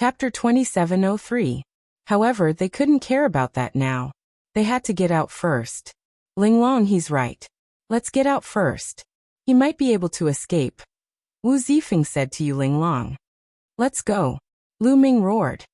Chapter 2703. However, they couldn't care about that now. They had to get out first. Linglong, he's right. Let's get out first. He might be able to escape. Wu Zifeng said to Yu Linglong. Let's go. Lu Ming roared.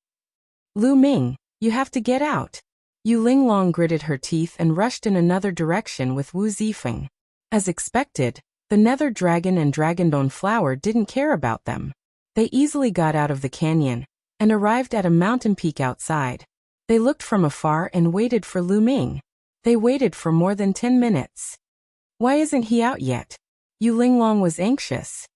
Lu Ming, you have to get out. Yu Linglong gritted her teeth and rushed in another direction with Wu Zifeng. As expected, the nether dragon and dragonbone flower didn't care about them. They easily got out of the canyon and arrived at a mountain peak outside. They looked from afar and waited for Lu Ming. They waited for more than 10 minutes. Why isn't he out yet? Yu Linglong was anxious.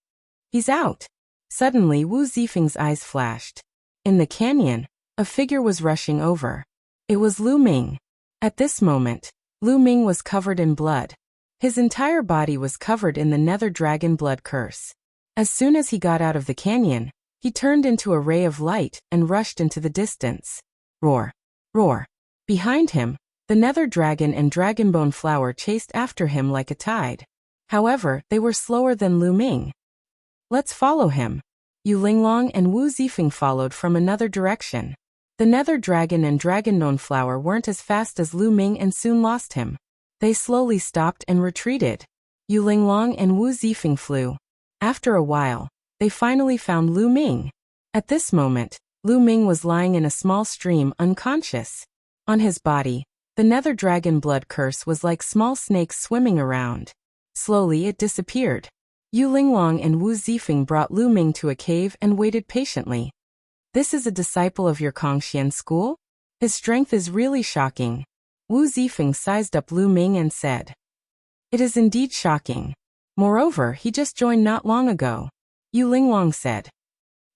He's out. Suddenly Wu Zifeng's eyes flashed. In the canyon, a figure was rushing over. It was Lu Ming. At this moment, Lu Ming was covered in blood. His entire body was covered in the nether dragon blood curse. As soon as he got out of the canyon, he turned into a ray of light and rushed into the distance. Roar! Roar! Behind him, the nether dragon and dragonbone flower chased after him like a tide. However, they were slower than Lu Ming. Let's follow him. Yu Linglong and Wu Zifeng followed from another direction. The nether dragon and dragonbone flower weren't as fast as Lu Ming and soon lost him. They slowly stopped and retreated. Yu Linglong and Wu Zifeng flew. After a while, they finally found Lu Ming. At this moment, Lu Ming was lying in a small stream unconscious. On his body, the nether dragon blood curse was like small snakes swimming around. Slowly it disappeared. Yu Linglong and Wu Zifeng brought Lu Ming to a cave and waited patiently. This is a disciple of your Kongxian school? His strength is really shocking. Wu Zifeng sized up Lu Ming and said. It is indeed shocking. Moreover, he just joined not long ago. Yu Linglong said.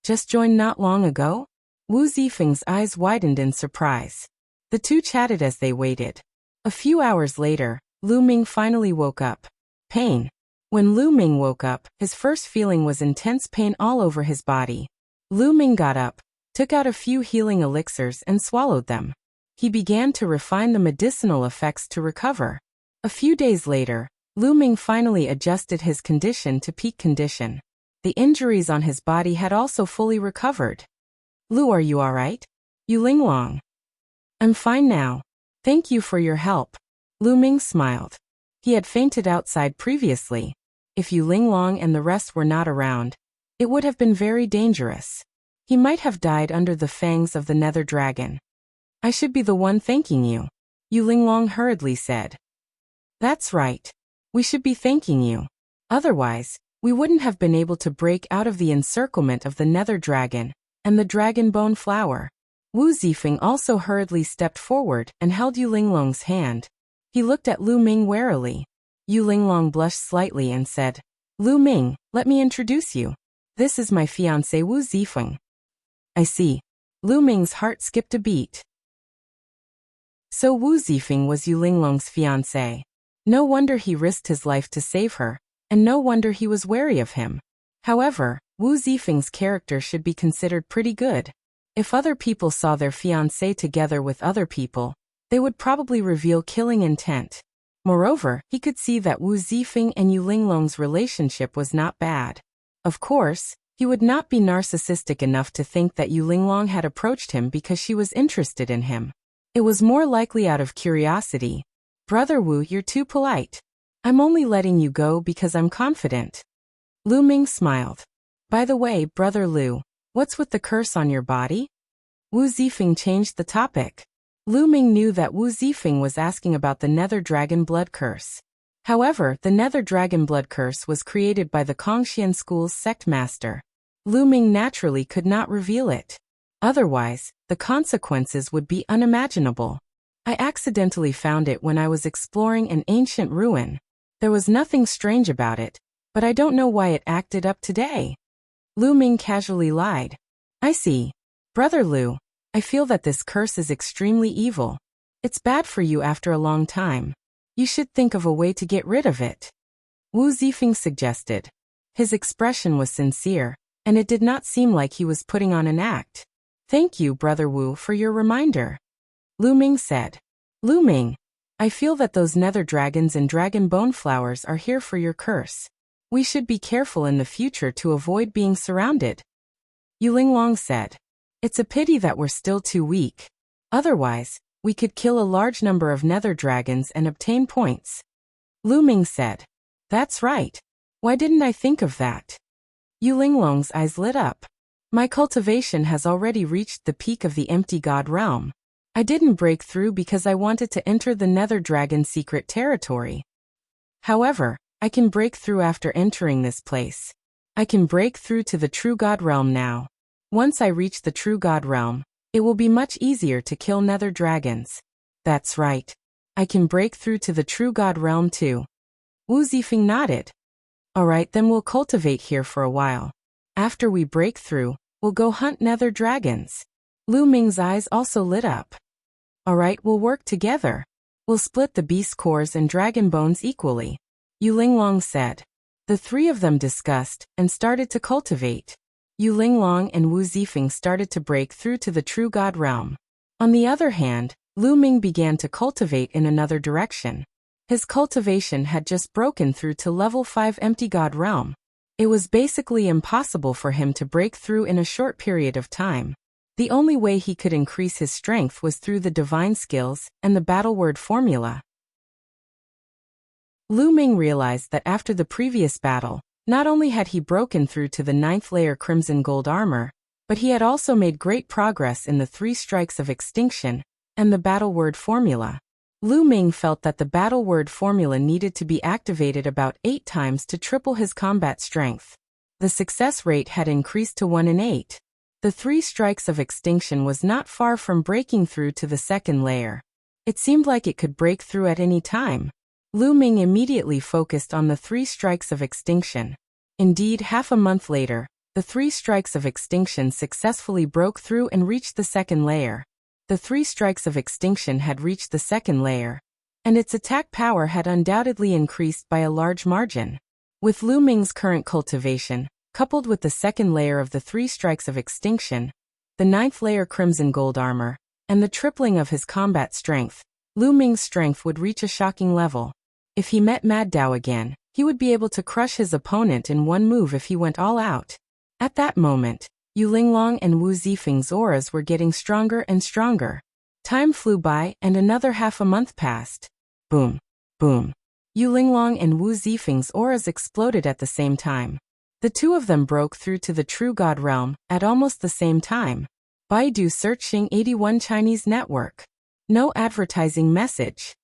Just joined not long ago? Wu Zifeng's eyes widened in surprise. The two chatted as they waited. A few hours later, Lu Ming finally woke up. Pain. When Lu Ming woke up, his first feeling was intense pain all over his body. Lu Ming got up, took out a few healing elixirs and swallowed them. He began to refine the medicinal effects to recover. A few days later, Lu Ming finally adjusted his condition to peak condition. The injuries on his body had also fully recovered. Lu, are you alright? Yu Linglong. I'm fine now. Thank you for your help. Lu Ming smiled. He had fainted outside previously. If Yu Linglong and the rest were not around, it would have been very dangerous. He might have died under the fangs of the nether dragon. I should be the one thanking you, Yu Linglong hurriedly said. That's right. We should be thanking you. Otherwise, we wouldn't have been able to break out of the encirclement of the nether dragon and the dragonbone flower. Wu Zifeng also hurriedly stepped forward and held Yu Linglong's hand. He looked at Lu Ming warily. Yu Linglong blushed slightly and said, Lu Ming, let me introduce you. This is my fiancé Wu Zifeng. I see. Lu Ming's heart skipped a beat. So Wu Zifeng was Yu Linglong's fiancé. No wonder he risked his life to save her, and no wonder he was wary of him. However, Wu Zifeng's character should be considered pretty good. If other people saw their fiancé together with other people, they would probably reveal killing intent. Moreover, he could see that Wu Zifeng and Yu Linglong's relationship was not bad. Of course, he would not be narcissistic enough to think that Yu Linglong had approached him because she was interested in him. It was more likely out of curiosity. Brother Wu, you're too polite. I'm only letting you go because I'm confident. Lu Ming smiled. By the way, Brother Lu, what's with the curse on your body? Wu Zifeng changed the topic. Lu Ming knew that Wu Zifeng was asking about the nether dragon blood curse. However, the nether dragon blood curse was created by the Kongxian school's sect master. Lu Ming naturally could not reveal it. Otherwise, the consequences would be unimaginable. I accidentally found it when I was exploring an ancient ruin. There was nothing strange about it, but I don't know why it acted up today. Lu Ming casually lied. I see. Brother Lu, I feel that this curse is extremely evil. It's bad for you after a long time. You should think of a way to get rid of it. Wu Zifeng suggested. His expression was sincere, and it did not seem like he was putting on an act. Thank you, Brother Wu, for your reminder. Lu Ming said. Lu Ming, I feel that those nether dragons and dragon bone flowers are here for your curse. We should be careful in the future to avoid being surrounded. Yu Linglong said. It's a pity that we're still too weak. Otherwise, we could kill a large number of nether dragons and obtain points. Lu Ming said. That's right. Why didn't I think of that? Yu Linglong's eyes lit up. My cultivation has already reached the peak of the empty god realm. I didn't break through because I wanted to enter the nether dragon secret territory. However, I can break through after entering this place. I can break through to the true god realm now. Once I reach the true god realm, it will be much easier to kill nether dragons. That's right. I can break through to the true god realm too. Wu Zifeng nodded. Alright, then we'll cultivate here for a while. After we break through, we'll go hunt nether dragons. Lu Ming's eyes also lit up. Alright, we'll work together. We'll split the beast cores and dragon bones equally. Yu Linglong said. The three of them discussed and started to cultivate. Yu Linglong and Wu Zifeng started to break through to the true god realm. On the other hand, Lu Ming began to cultivate in another direction. His cultivation had just broken through to level 5 empty god realm. It was basically impossible for him to break through in a short period of time. The only way he could increase his strength was through the divine skills and the battle word formula. Lu Ming realized that after the previous battle, not only had he broken through to the 9th layer crimson gold armor, but he had also made great progress in the 3 strikes of extinction and the battle word formula. Lu Ming felt that the battle word formula needed to be activated about 8 times to triple his combat strength. The success rate had increased to 1 in 8. The 3 strikes of extinction was not far from breaking through to the 2nd layer. It seemed like it could break through at any time. Lu Ming immediately focused on the 3 strikes of extinction. Indeed, half a month later, the 3 strikes of extinction successfully broke through and reached the 2nd layer. The 3 strikes of extinction had reached the 2nd layer, and its attack power had undoubtedly increased by a large margin. With Lu Ming's current cultivation, coupled with the 2nd layer of the 3 strikes of extinction, the 9th layer crimson gold armor, and the tripling of his combat strength, Lu Ming's strength would reach a shocking level. If he met Mad Dao again, he would be able to crush his opponent in one move if he went all out. At that moment, Yu Linglong and Wu Zifeng's auras were getting stronger and stronger. Time flew by and another half a month passed. Boom. Boom. Yu Linglong and Wu Zifeng's auras exploded at the same time. The two of them broke through to the true god realm at almost the same time. Baidu searching 81 Chinese network. No advertising message.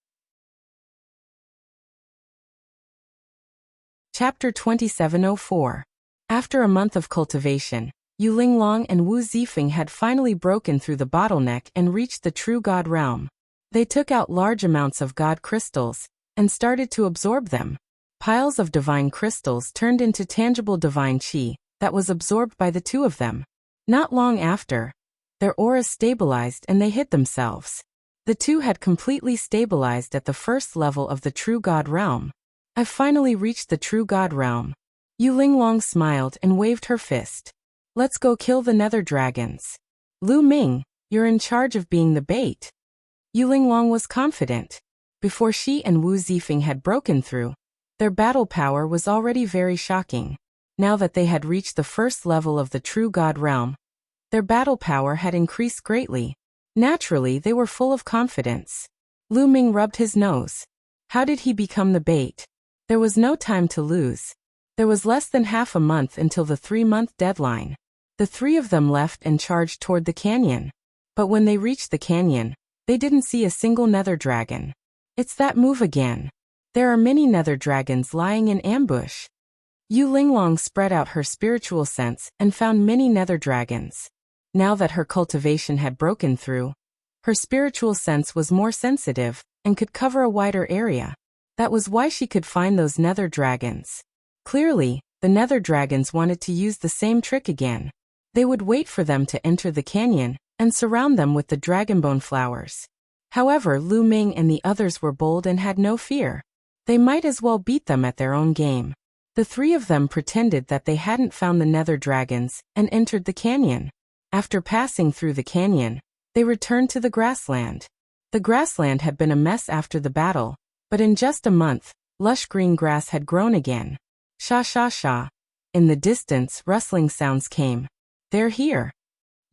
Chapter 2704. After a month of cultivation, Yu Linglong and Wu Zifeng had finally broken through the bottleneck and reached the true god realm. They took out large amounts of god crystals and started to absorb them. Piles of divine crystals turned into tangible divine qi that was absorbed by the two of them. Not long after, their auras stabilized and they hid themselves. The two had completely stabilized at the first level of the true god realm. I've finally reached the true god realm. Yu Linglong smiled and waved her fist. Let's go kill the nether dragons. Lu Ming, you're in charge of being the bait. Yu Linglong was confident. Before she and Wu Zifeng had broken through, their battle power was already very shocking. Now that they had reached the first level of the true god realm, their battle power had increased greatly. Naturally, they were full of confidence. Lu Ming rubbed his nose. How did he become the bait? There was no time to lose. There was less than half a month until the 3-month deadline. The 3 of them left and charged toward the canyon. But when they reached the canyon, they didn't see a single nether dragon. It's that move again. There are many nether dragons lying in ambush. Yu Linglong spread out her spiritual sense and found many nether dragons. Now that her cultivation had broken through, her spiritual sense was more sensitive and could cover a wider area. That was why she could find those nether dragons. Clearly, the nether dragons wanted to use the same trick again. They would wait for them to enter the canyon and surround them with the dragonbone flowers. However, Lu Ming and the others were bold and had no fear. They might as well beat them at their own game. The 3 of them pretended that they hadn't found the nether dragons and entered the canyon. After passing through the canyon, they returned to the grassland. The grassland had been a mess after the battle, but in just a month, lush green grass had grown again. Sha sha sha. In the distance, rustling sounds came. They're here.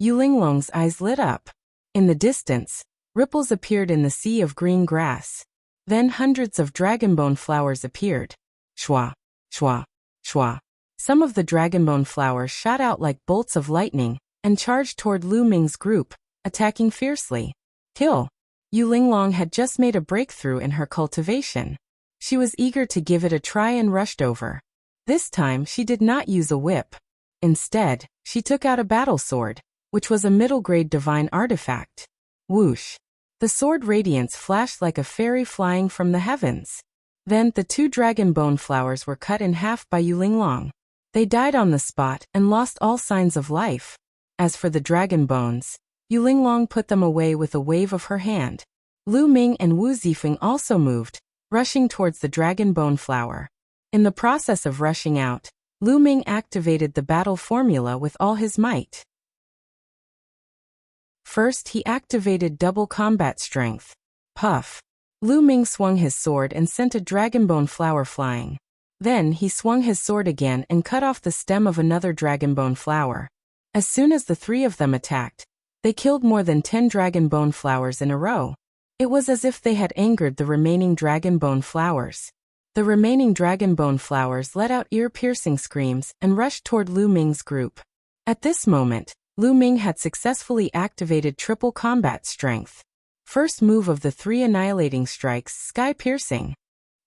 Yu Linglong's eyes lit up. In the distance, ripples appeared in the sea of green grass. Then hundreds of dragonbone flowers appeared. Shwa, shwa, shwa. Some of the dragonbone flowers shot out like bolts of lightning and charged toward Lu Ming's group, attacking fiercely. Kill! Yu Linglong had just made a breakthrough in her cultivation. She was eager to give it a try and rushed over. This time she did not use a whip. Instead, she took out a battle sword, which was a middle-grade divine artifact. Whoosh! The sword radiance flashed like a fairy flying from the heavens. Then the two dragonbone flowers were cut in half by Yu Linglong. They died on the spot and lost all signs of life. As for the dragonbones, Yu Linglong put them away with a wave of her hand. Lu Ming and Wu Zifeng also moved, rushing towards the dragonbone flower. In the process of rushing out, Lu Ming activated the battle formula with all his might. First he activated double combat strength. Puff! Lu Ming swung his sword and sent a dragonbone flower flying. Then he swung his sword again and cut off the stem of another dragonbone flower. As soon as the three of them attacked, they killed more than 10 dragonbone flowers in a row. It was as if they had angered the remaining dragonbone flowers. The remaining dragonbone flowers let out ear-piercing screams and rushed toward Lu Ming's group. At this moment, Lu Ming had successfully activated triple combat strength. First move of the 3 annihilating strikes, sky-piercing.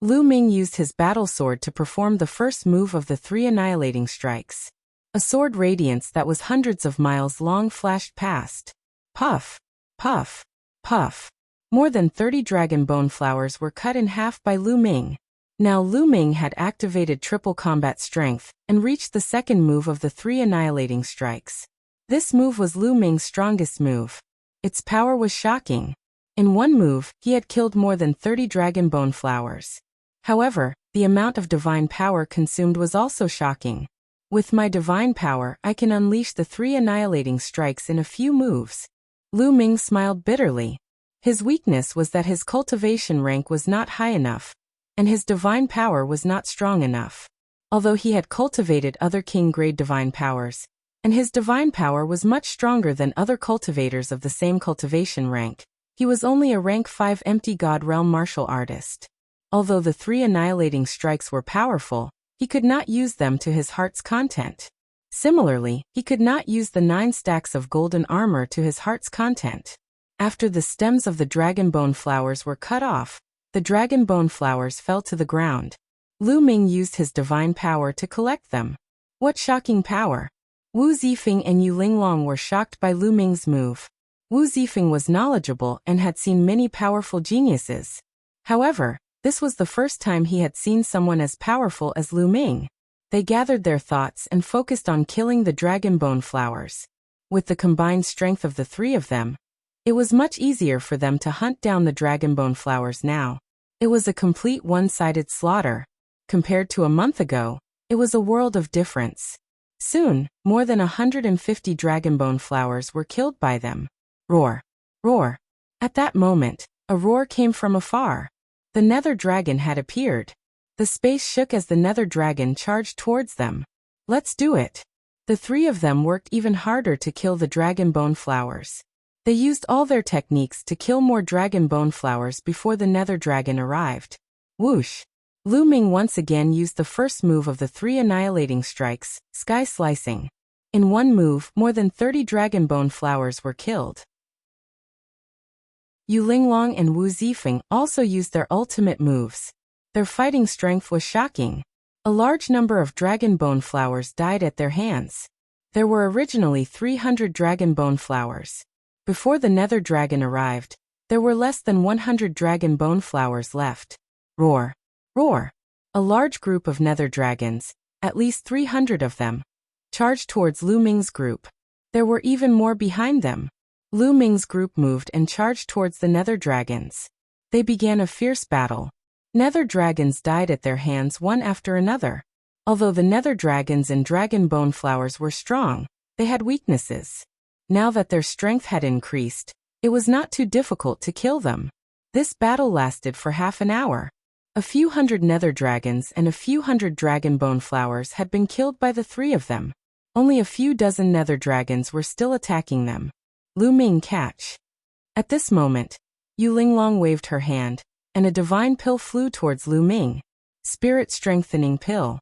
Lu Ming used his battle sword to perform the first move of the 3 annihilating strikes. A sword radiance that was hundreds of miles long flashed past. Puff! Puff! Puff! More than 30 dragonbone flowers were cut in half by Lu Ming. Now Lu Ming had activated triple combat strength and reached the second move of the 3 annihilating strikes. This move was Lu Ming's strongest move. Its power was shocking. In one move, he had killed more than 30 dragonbone flowers. However, the amount of divine power consumed was also shocking. With my divine power, I can unleash the 3 annihilating strikes in a few moves. Lu Ming smiled bitterly. His weakness was that his cultivation rank was not high enough, and his divine power was not strong enough. Although he had cultivated other king-grade divine powers, and his divine power was much stronger than other cultivators of the same cultivation rank, he was only a rank 5 empty god realm martial artist. Although the 3 annihilating strikes were powerful, he could not use them to his heart's content. Similarly, he could not use the 9 stacks of golden armor to his heart's content. After the stems of the dragonbone flowers were cut off, the dragonbone flowers fell to the ground. Lu Ming used his divine power to collect them. What shocking power! Wu Zifeng and Yu Linglong were shocked by Lu Ming's move. Wu Zifeng was knowledgeable and had seen many powerful geniuses. However, this was the first time he had seen someone as powerful as Lu Ming. They gathered their thoughts and focused on killing the dragonbone flowers. With the combined strength of the 3 of them, it was much easier for them to hunt down the dragonbone flowers now. It was a complete one-sided slaughter. Compared to a month ago, it was a world of difference. Soon, more than 150 dragonbone flowers were killed by them. Roar! Roar! At that moment, a roar came from afar. The nether dragon had appeared. The space shook as the nether dragon charged towards them. Let's do it! The 3 of them worked even harder to kill the dragonbone flowers. They used all their techniques to kill more dragonbone flowers before the nether dragon arrived. Whoosh! Lu Ming once again used the first move of the 3 annihilating strikes, sky slicing. In one move, more than 30 dragonbone flowers were killed. Yu Linglong and Wu Zifeng also used their ultimate moves. Their fighting strength was shocking. A large number of dragonbone flowers died at their hands. There were originally 300 dragonbone flowers. Before the nether dragon arrived, there were less than 100 dragonbone flowers left. Roar! Roar! A large group of nether dragons, at least 300 of them, charged towards Lu Ming's group. There were even more behind them. Lu Ming's group moved and charged towards the nether dragons. They began a fierce battle. Nether dragons died at their hands one after another. Although the nether dragons and dragonbone flowers were strong, they had weaknesses. Now that their strength had increased, it was not too difficult to kill them. This battle lasted for half an hour. A few hundred nether dragons and a few hundred dragonbone flowers had been killed by the 3 of them. Only a few dozen nether dragons were still attacking them. Lu Ming catch. At this moment, Yu Linglong waved her hand, and a divine pill flew towards Lu Ming. Spirit-strengthening pill.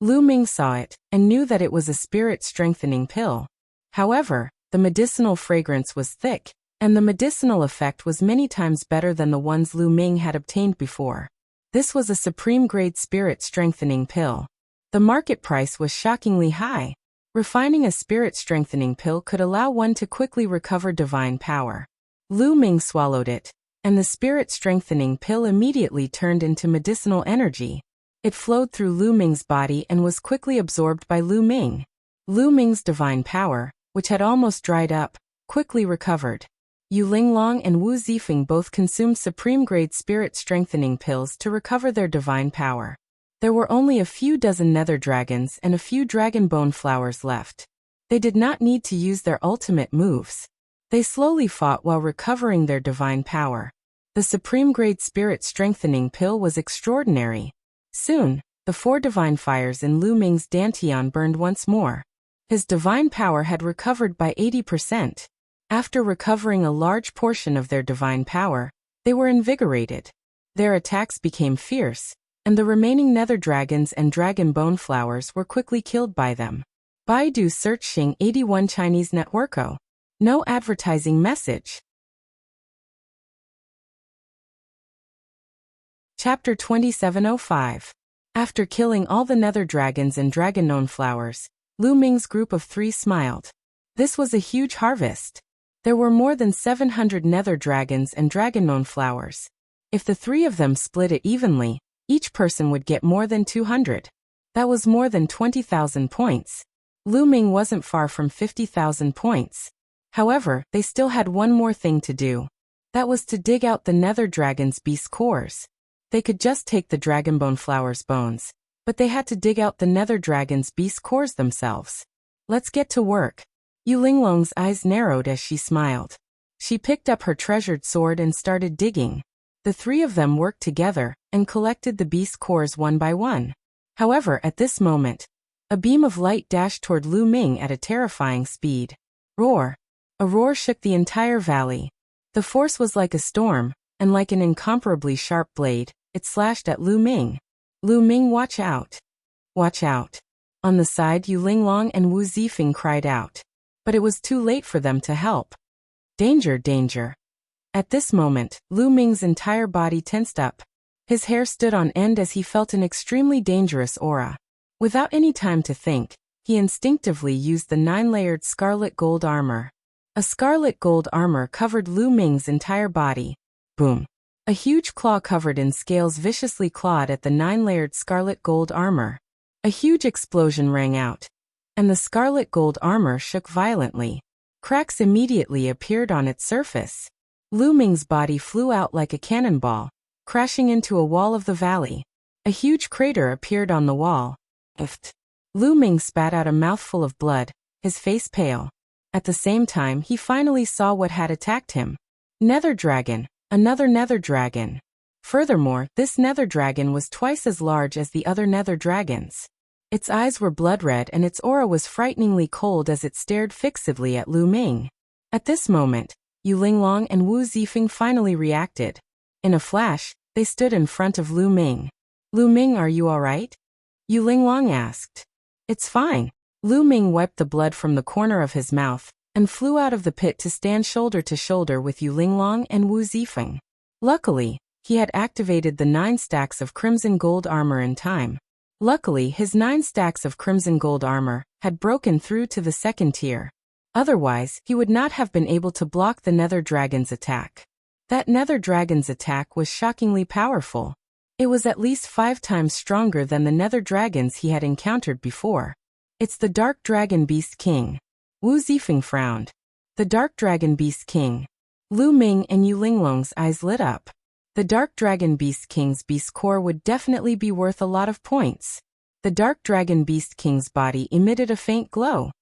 Lu Ming saw it, and knew that it was a spirit-strengthening pill. However, the medicinal fragrance was thick, and the medicinal effect was many times better than the ones Lu Ming had obtained before. This was a supreme-grade spirit-strengthening pill. The market price was shockingly high. Refining a spirit-strengthening pill could allow one to quickly recover divine power. Lu Ming swallowed it, and the spirit-strengthening pill immediately turned into medicinal energy. It flowed through Lu Ming's body and was quickly absorbed by Lu Ming. Lu Ming's divine power, which had almost dried up, quickly recovered. Yu Linglong and Wu Zifeng both consumed supreme-grade spirit-strengthening pills to recover their divine power. There were only a few dozen nether dragons and a few dragon bone flowers left. They did not need to use their ultimate moves. They slowly fought while recovering their divine power. The supreme-grade spirit-strengthening pill was extraordinary. Soon, the 4 divine fires in Lu Ming's dantian burned once more. His divine power had recovered by 80%. After recovering a large portion of their divine power, they were invigorated. Their attacks became fierce, and the remaining nether dragons and dragon bone flowers were quickly killed by them. Baidu search Xing 81 Chinese Networko. No advertising message. Chapter 2705. After killing all the nether dragons and dragon flowers, Lu Ming's group of 3 smiled. This was a huge harvest. There were more than 700 nether dragons and dragon flowers. If the 3 of them split it evenly, each person would get more than 200. That was more than 20,000 points. Lu Ming wasn't far from 50,000 points. However, they still had one more thing to do. That was to dig out the nether dragon's beast cores. They could just take the dragonbone flower's bones, but they had to dig out the nether dragon's beast cores themselves. Let's get to work. Yu Linglong's eyes narrowed as she smiled. She picked up her treasured sword and started digging. The 3 of them worked together and collected the beast cores one by one. However, at this moment, a beam of light dashed toward Lu Ming at a terrifying speed. Roar! A roar shook the entire valley. The force was like a storm, and like an incomparably sharp blade, it slashed at Lu Ming. Lu Ming, watch out! Watch out! On the side, Yu Linglong and Wu Zifeng cried out. But it was too late for them to help. Danger, danger! At this moment, Lu Ming's entire body tensed up. His hair stood on end as he felt an extremely dangerous aura. Without any time to think, he instinctively used the 9-layered scarlet gold armor. A scarlet gold armor covered Lu Ming's entire body. Boom! A huge claw covered in scales viciously clawed at the 9-layered scarlet gold armor. A huge explosion rang out, and the scarlet gold armor shook violently. Cracks immediately appeared on its surface. Lu Ming's body flew out like a cannonball, crashing into a wall of the valley. A huge crater appeared on the wall. Ift. Lu Ming spat out a mouthful of blood, his face pale. At the same time, he finally saw what had attacked him. Nether dragon, another nether dragon. Furthermore, this nether dragon was twice as large as the other nether dragons. Its eyes were blood red and its aura was frighteningly cold as it stared fixedly at Lu Ming. At this moment, Yu Linglong and Wu Zifeng finally reacted. In a flash, they stood in front of Lu Ming. Lu Ming, are you alright? Yu Linglong asked. It's fine. Lu Ming wiped the blood from the corner of his mouth, and flew out of the pit to stand shoulder to shoulder with Yu Linglong and Wu Zifeng. Luckily, he had activated the 9 stacks of crimson gold armor in time. Luckily, his 9 stacks of crimson gold armor had broken through to the 2nd tier. Otherwise, he would not have been able to block the nether dragon's attack. That nether dragon's attack was shockingly powerful. It was at least 5 times stronger than the nether dragons he had encountered before. It's the Dark Dragon Beast King. Wu Zifeng frowned. The Dark Dragon Beast King. Lu Ming and Yu Linglong's eyes lit up. The Dark Dragon Beast King's beast core would definitely be worth a lot of points. The Dark Dragon Beast King's body emitted a faint glow.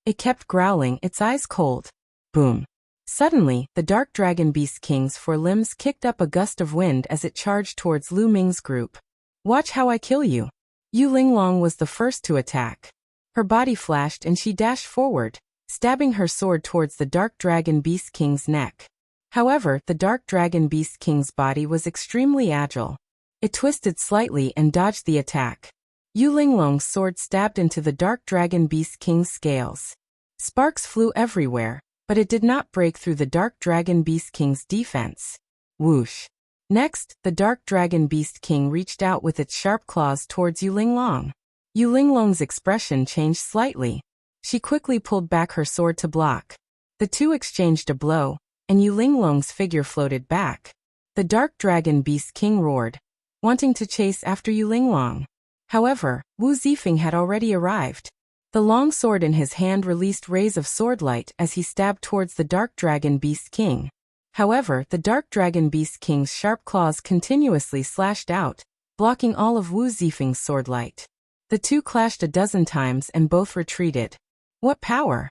It kept growling, its eyes cold. Boom. Suddenly, the Dark Dragon Beast King's 4 limbs kicked up a gust of wind as it charged towards Lu Ming's group. Watch how I kill you. Yu Linglong was the first to attack. Her body flashed and she dashed forward, stabbing her sword towards the Dark Dragon Beast King's neck. However, the Dark Dragon Beast King's body was extremely agile. It twisted slightly and dodged the attack. Yu Linglong's sword stabbed into the Dark Dragon Beast King's scales. Sparks flew everywhere, but it did not break through the Dark Dragon Beast King's defense. Whoosh! Next, the Dark Dragon Beast King reached out with its sharp claws towards Yu Linglong. Yu Linglong's expression changed slightly. She quickly pulled back her sword to block. The two exchanged a blow, and Yu Linglong's figure floated back. The Dark Dragon Beast King roared, wanting to chase after Yu Linglong. However, Wu Zifeng had already arrived. The long sword in his hand released rays of swordlight as he stabbed towards the Dark Dragon Beast King. However, the Dark Dragon Beast King's sharp claws continuously slashed out, blocking all of Wu Zifeng's swordlight. The two clashed a dozen times and both retreated. What power!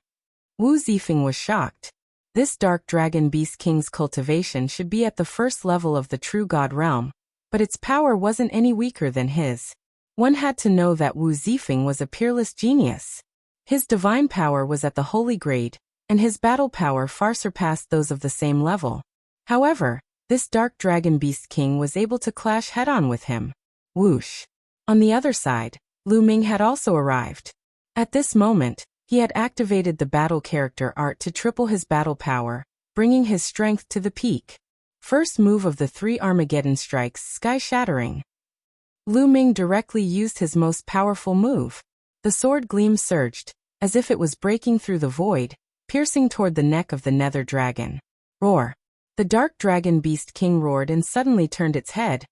Wu Zifeng was shocked. This Dark Dragon Beast King's cultivation should be at the first level of the True God realm, but its power wasn't any weaker than his. One had to know that Wu Zifeng was a peerless genius. His divine power was at the holy grade, and his battle power far surpassed those of the same level. However, this Dark Dragon Beast King was able to clash head-on with him. Whoosh! On the other side, Lu Ming had also arrived. At this moment, he had activated the battle character art to triple his battle power, bringing his strength to the peak. First move of the 3 Armageddon strikes, sky-shattering. Lu Ming directly used his most powerful move. The sword gleam surged, as if it was breaking through the void, piercing toward the neck of the Nether Dragon. Roar! The Dark Dragon Beast King roared and suddenly turned its head,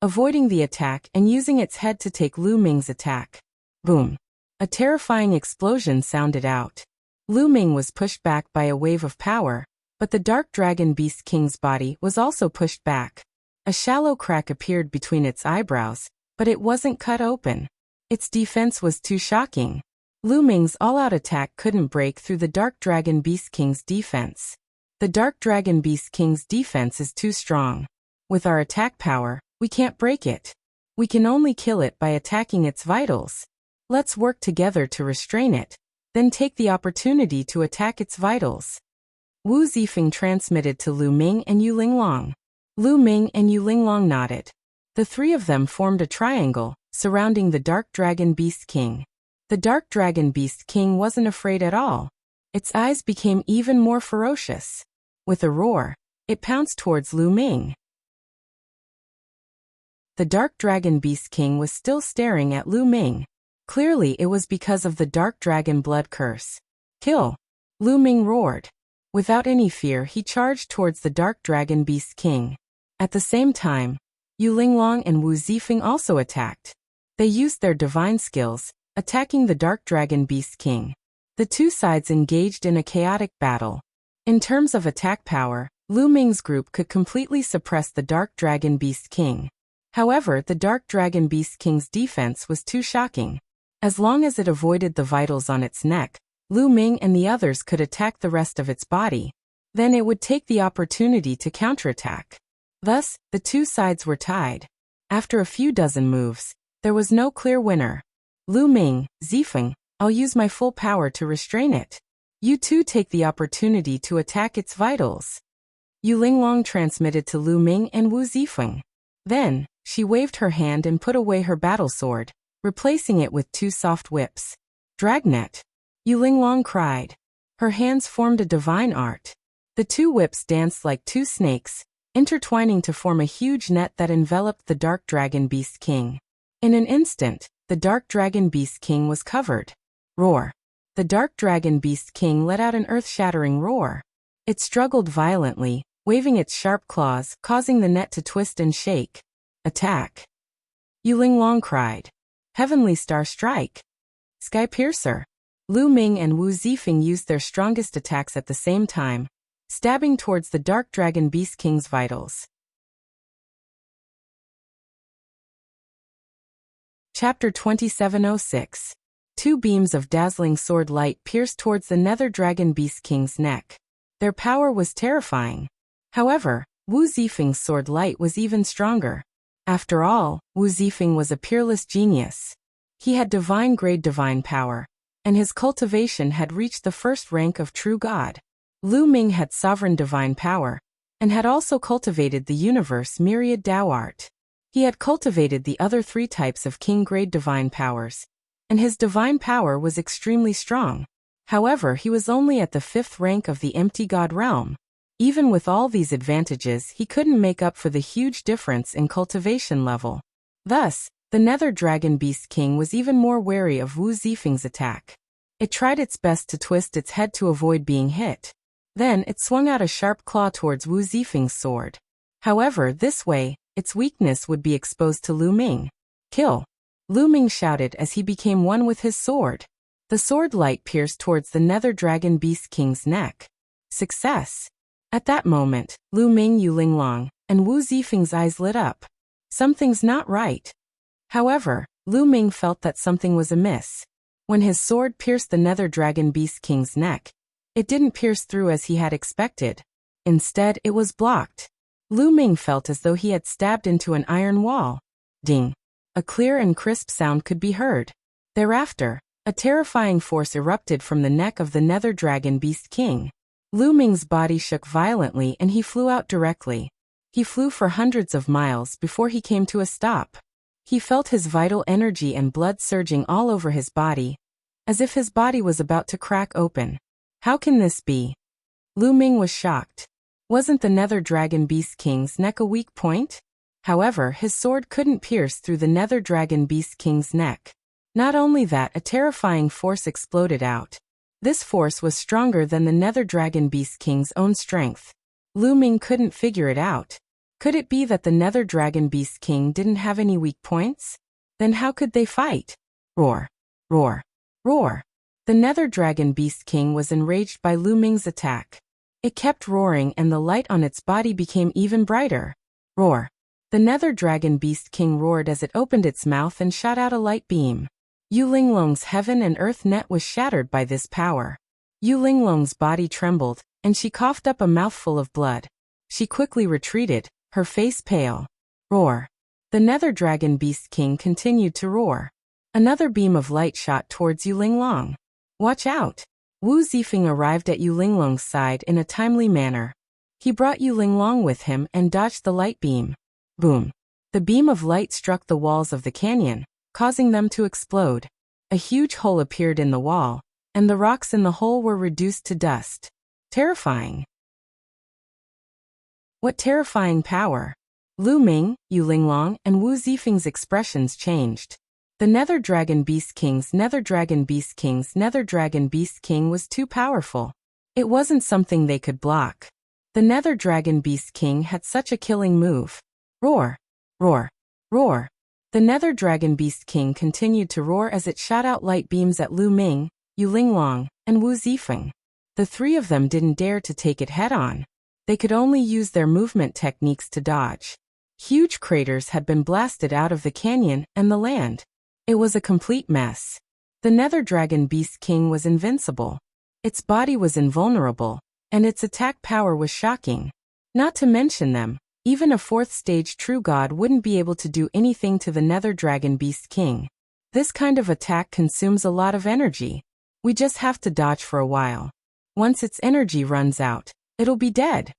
avoiding the attack and using its head to take Lu Ming's attack. Boom! A terrifying explosion sounded out. Lu Ming was pushed back by a wave of power, but the Dark Dragon Beast King's body was also pushed back. A shallow crack appeared between its eyebrows, but it wasn't cut open. Its defense was too shocking. Lu Ming's all-out attack couldn't break through the Dark Dragon Beast King's defense. The Dark Dragon Beast King's defense is too strong. With our attack power, we can't break it. We can only kill it by attacking its vitals. Let's work together to restrain it, then take the opportunity to attack its vitals. Wu Zifeng transmitted to Lu Ming and Yu Linglong. Lu Ming and Yu Linglong nodded. The 3 of them formed a triangle, surrounding the Dark Dragon Beast King. The Dark Dragon Beast King wasn't afraid at all. Its eyes became even more ferocious. With a roar, it pounced towards Lu Ming. The Dark Dragon Beast King was still staring at Lu Ming. Clearly it was because of the Dark Dragon blood curse. Kill! Lu Ming roared. Without any fear he charged towards the Dark Dragon Beast King. At the same time, Yu Linglong and Wu Zifeng also attacked. They used their divine skills, attacking the Dark Dragon Beast King. The two sides engaged in a chaotic battle. In terms of attack power, Lu Ming's group could completely suppress the Dark Dragon Beast King. However, the Dark Dragon Beast King's defense was too shocking. As long as it avoided the vitals on its neck, Lu Ming and the others could attack the rest of its body. Then it would take the opportunity to counterattack. Thus, the two sides were tied. After a few dozen moves, there was no clear winner. Lu Ming, Zifeng, I'll use my full power to restrain it. You two take the opportunity to attack its vitals. Yu Linglong transmitted to Lu Ming and Wu Zifeng. Then, she waved her hand and put away her battle sword, replacing it with 2 soft whips. Dragnet! Yu Linglong cried. Her hands formed a divine art. The 2 whips danced like 2 snakes, intertwining to form a huge net that enveloped the Dark Dragon Beast King. In an instant, the Dark Dragon Beast King was covered. Roar! The Dark Dragon Beast King let out an earth-shattering roar. It struggled violently, waving its sharp claws, causing the net to twist and shake. Attack! Yu Linglong cried. Heavenly Star Strike! Sky Piercer! Lu Ming and Wu Zifeng used their strongest attacks at the same time, stabbing towards the Dark Dragon Beast King's vitals. Chapter 2706. 2 beams of dazzling sword light pierced towards the Nether Dragon Beast King's neck. Their power was terrifying. However, Wu Zifeng's sword light was even stronger. After all, Wu Zifeng was a peerless genius. He had divine-grade divine power, and his cultivation had reached the first rank of true god. Lu Ming had sovereign divine power, and had also cultivated the universe myriad Tao art. He had cultivated the other 3 types of king-grade divine powers, and his divine power was extremely strong. However, he was only at the 5th rank of the empty god realm. Even with all these advantages, he couldn't make up for the huge difference in cultivation level. Thus, the Nether Dragon Beast King was even more wary of Wu Zifeng's attack. It tried its best to twist its head to avoid being hit. Then it swung out a sharp claw towards Wu Zifeng's sword. However, this way, its weakness would be exposed to Lu Ming. Kill! Lu Ming shouted as he became one with his sword. The sword light pierced towards the Nether Dragon Beast King's neck. Success! At that moment, Lu Ming, Yu Linglong, and Wu Zifeng's eyes lit up. Something's not right. However, Lu Ming felt that something was amiss. When his sword pierced the Nether Dragon Beast King's neck, it didn't pierce through as he had expected. Instead, it was blocked. Lu Ming felt as though he had stabbed into an iron wall. Ding! A clear and crisp sound could be heard. Thereafter, a terrifying force erupted from the neck of the Nether Dragon Beast King. Lu Ming's body shook violently and he flew out directly. He flew for hundreds of miles before he came to a stop. He felt his vital energy and blood surging all over his body, as if his body was about to crack open. How can this be? Lu Ming was shocked. Wasn't the Nether Dragon Beast King's neck a weak point? However, his sword couldn't pierce through the Nether Dragon Beast King's neck. Not only that, a terrifying force exploded out. This force was stronger than the Nether Dragon Beast King's own strength. Lu Ming couldn't figure it out. Could it be that the Nether Dragon Beast King didn't have any weak points? Then how could they fight? Roar! Roar! Roar! The Nether Dragon Beast King was enraged by Lu Ming's attack. It kept roaring and the light on its body became even brighter. Roar! The Nether Dragon Beast King roared as it opened its mouth and shot out a light beam. Yu Linglong's heaven and earth net was shattered by this power. Yu Linglong's body trembled, and she coughed up a mouthful of blood. She quickly retreated, her face pale. Roar! The Nether Dragon Beast King continued to roar. Another beam of light shot towards Yu Linglong. Watch out! Wu Zifeng arrived at Yu Linglong's side in a timely manner. He brought Yu Linglong with him and dodged the light beam. Boom! The beam of light struck the walls of the canyon, causing them to explode. A huge hole appeared in the wall, and the rocks in the hole were reduced to dust. Terrifying! What terrifying power! Lu Ming, Yu Linglong, and Wu Zifeng's expressions changed. The Nether Dragon Beast King's Nether Dragon Beast King's Nether Dragon Beast King was too powerful. It wasn't something they could block. The Nether Dragon Beast King had such a killing move. Roar! Roar! Roar! The Nether Dragon Beast King continued to roar as it shot out light beams at Lu Ming, Yu Linglong, and Wu Zifeng. The 3 of them didn't dare to take it head-on. They could only use their movement techniques to dodge. Huge craters had been blasted out of the canyon and the land. It was a complete mess. The Nether Dragon Beast King was invincible. Its body was invulnerable, and its attack power was shocking. Not to mention them, even a 4th stage true god wouldn't be able to do anything to the Nether Dragon Beast King. This kind of attack consumes a lot of energy. We just have to dodge for a while. Once its energy runs out, it'll be dead.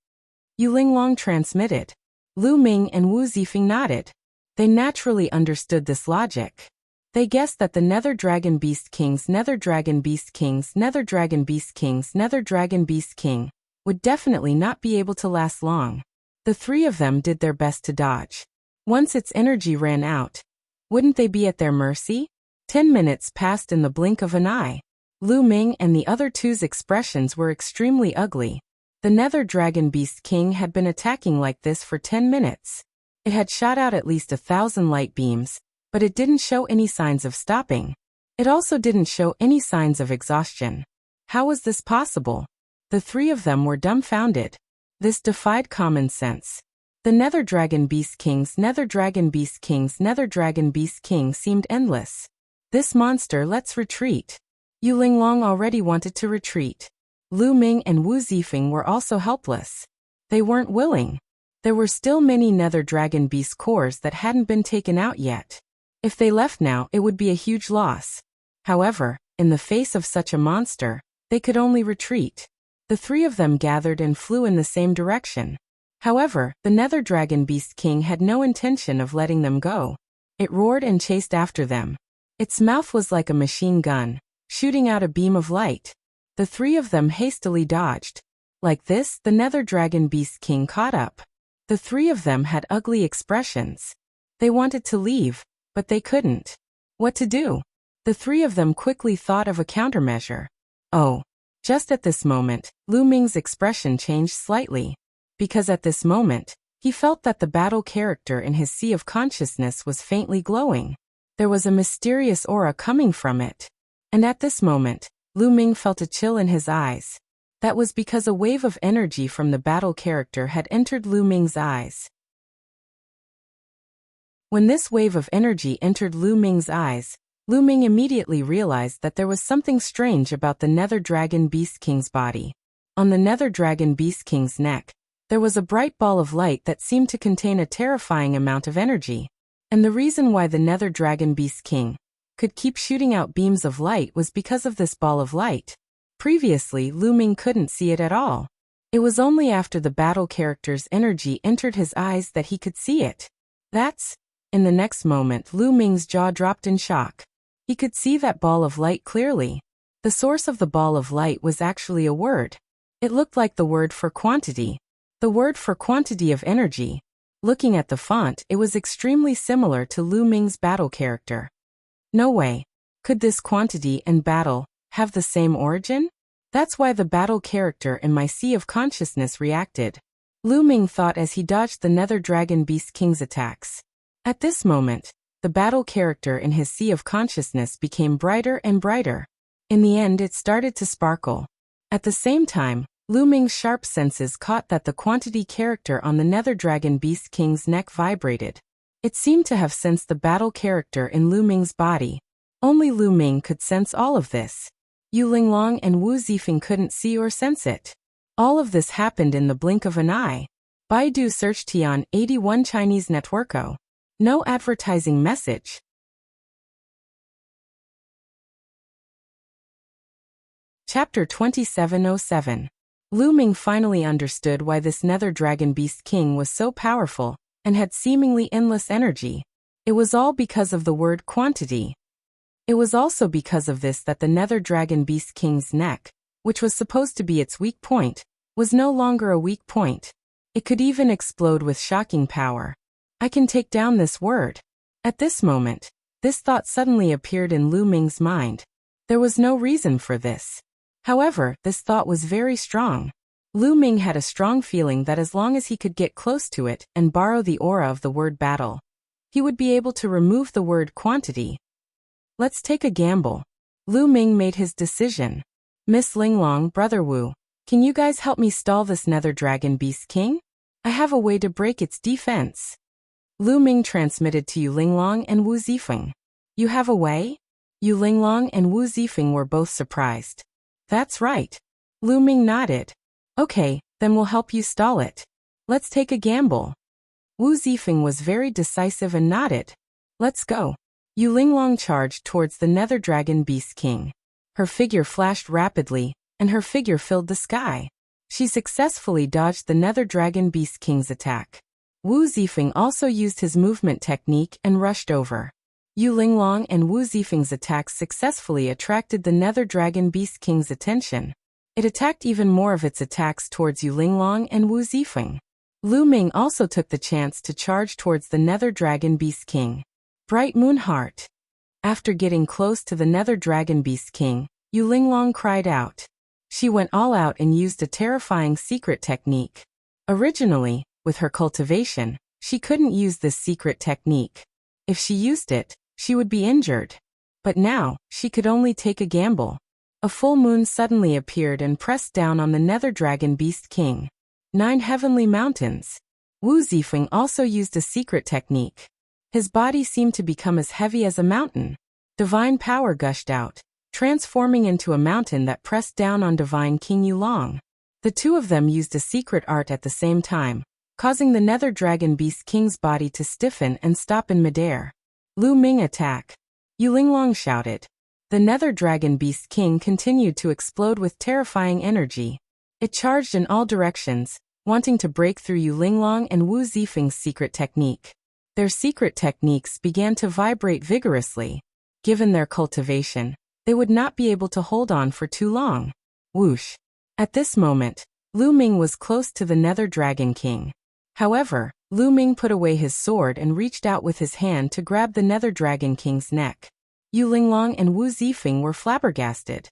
Yu Linglong transmitted. Lu Ming and Wu Zifeng nodded. They naturally understood this logic. They guessed that the Nether Dragon Beast King's Nether Dragon Beast King's Nether Dragon Beast King's Nether Dragon Beast King would definitely not be able to last long. The 3 of them did their best to dodge. Once its energy ran out, wouldn't they be at their mercy? 10 minutes passed in the blink of an eye. Lu Ming and the other 2's expressions were extremely ugly. The Nether Dragon Beast King had been attacking like this for 10 minutes. It had shot out at least 1,000 light beams, but it didn't show any signs of stopping. It also didn't show any signs of exhaustion. How was this possible? The 3 of them were dumbfounded. This defied common sense. The Nether Dragon Beast King's Nether Dragon Beast King's Nether Dragon Beast King seemed endless. This monster, let's retreat. Yu Linglong already wanted to retreat. Lu Ming and Wu Zifeng were also helpless. They weren't willing. There were still many Nether Dragon Beast cores that hadn't been taken out yet. If they left now, it would be a huge loss. However, in the face of such a monster, they could only retreat. The three of them gathered and flew in the same direction. However, the Nether Dragon Beast King had no intention of letting them go. It roared and chased after them. Its mouth was like a machine gun, shooting out a beam of light. The three of them hastily dodged. Like this, the Nether Dragon Beast King caught up. The three of them had ugly expressions. They wanted to leave, but they couldn't. What to do? The three of them quickly thought of a countermeasure. Oh. Just at this moment, Lu Ming's expression changed slightly. Because at this moment, he felt that the battle character in his sea of consciousness was faintly glowing. There was a mysterious aura coming from it. And at this moment, Lu Ming felt a chill in his eyes. That was because a wave of energy from the battle character had entered Lu Ming's eyes. When this wave of energy entered Lu Ming's eyes, Lu Ming immediately realized that there was something strange about the Nether Dragon Beast King's body. On the Nether Dragon Beast King's neck, there was a bright ball of light that seemed to contain a terrifying amount of energy. And the reason why the Nether Dragon Beast King could keep shooting out beams of light was because of this ball of light. Previously, Lu Ming couldn't see it at all. It was only after the battle character's energy entered his eyes that he could see it. In the next moment, Lu Ming's jaw dropped in shock. He could see that ball of light clearly. The source of the ball of light was actually a word. It looked like the word for quantity. The word for quantity of energy. Looking at the font, it was extremely similar to Lu Ming's battle character. No way. Could this quantity and battle have the same origin? That's why the battle character in my sea of consciousness reacted. Lu Ming thought as he dodged the Nether Dragon Beast King's attacks. At this moment, the battle character in his sea of consciousness became brighter and brighter. In the end, it started to sparkle. At the same time, Lu Ming's sharp senses caught that the quantity character on the Nether Dragon Beast King's neck vibrated. It seemed to have sensed the battle character in Lu Ming's body. Only Lu Ming could sense all of this. Yu Linglong and Wu Zifeng couldn't see or sense it. All of this happened in the blink of an eye. Baidu search Tian 81 Chinese Networko. No advertising message. Chapter 2707. Lu Ming finally understood why this Nether Dragon Beast King was so powerful and had seemingly endless energy. It was all because of the word quantity. It was also because of this that the Nether Dragon Beast King's neck, which was supposed to be its weak point, was no longer a weak point. It could even explode with shocking power. I can take down this word. At this moment, this thought suddenly appeared in Lu Ming's mind. There was no reason for this. However, this thought was very strong. Lu Ming had a strong feeling that as long as he could get close to it and borrow the aura of the word battle, he would be able to remove the word quantity. Let's take a gamble. Lu Ming made his decision. Miss Linglong, Brother Wu, can you guys help me stall this Nether Dragon Beast King? I have a way to break its defense. Lu Ming transmitted to Yu Linglong and Wu Zifeng. You have a way? Yu Linglong and Wu Zifeng were both surprised. That's right. Lu Ming nodded. Okay, then we'll help you stall it. Let's take a gamble. Wu Zifeng was very decisive and nodded. Let's go. Yu Linglong charged towards the Nether Dragon Beast King. Her figure flashed rapidly, and her figure filled the sky. She successfully dodged the Nether Dragon Beast King's attack. Wu Zifeng also used his movement technique and rushed over. Yu Linglong and Wu Zifeng's attacks successfully attracted the Nether Dragon Beast King's attention. It attacked even more of its attacks towards Yu Linglong and Wu Zifeng. Lu Ming also took the chance to charge towards the Nether Dragon Beast King. Bright Moon Heart. After getting close to the Nether Dragon Beast King, Yu Linglong cried out. She went all out and used a terrifying secret technique. Originally, with her cultivation, she couldn't use this secret technique. If she used it, she would be injured. But now, she could only take a gamble. A full moon suddenly appeared and pressed down on the Nether Dragon Beast King. 9 heavenly mountains. Wu Zifeng also used a secret technique. His body seemed to become as heavy as a mountain. Divine power gushed out, transforming into a mountain that pressed down on Divine King Yulong. The two of them used a secret art at the same time, causing the Nether Dragon Beast King's body to stiffen and stop in midair. Lu Ming attack. Yu Linglong shouted. The Nether Dragon Beast King continued to explode with terrifying energy. It charged in all directions, wanting to break through Yu Linglong and Wu Zifeng's secret technique. Their secret techniques began to vibrate vigorously. Given their cultivation, they would not be able to hold on for too long. Whoosh. At this moment, Lu Ming was close to the Nether Dragon King. However, Lu Ming put away his sword and reached out with his hand to grab the Nether Dragon King's neck. Yu Linglong and Wu Zifeng were flabbergasted.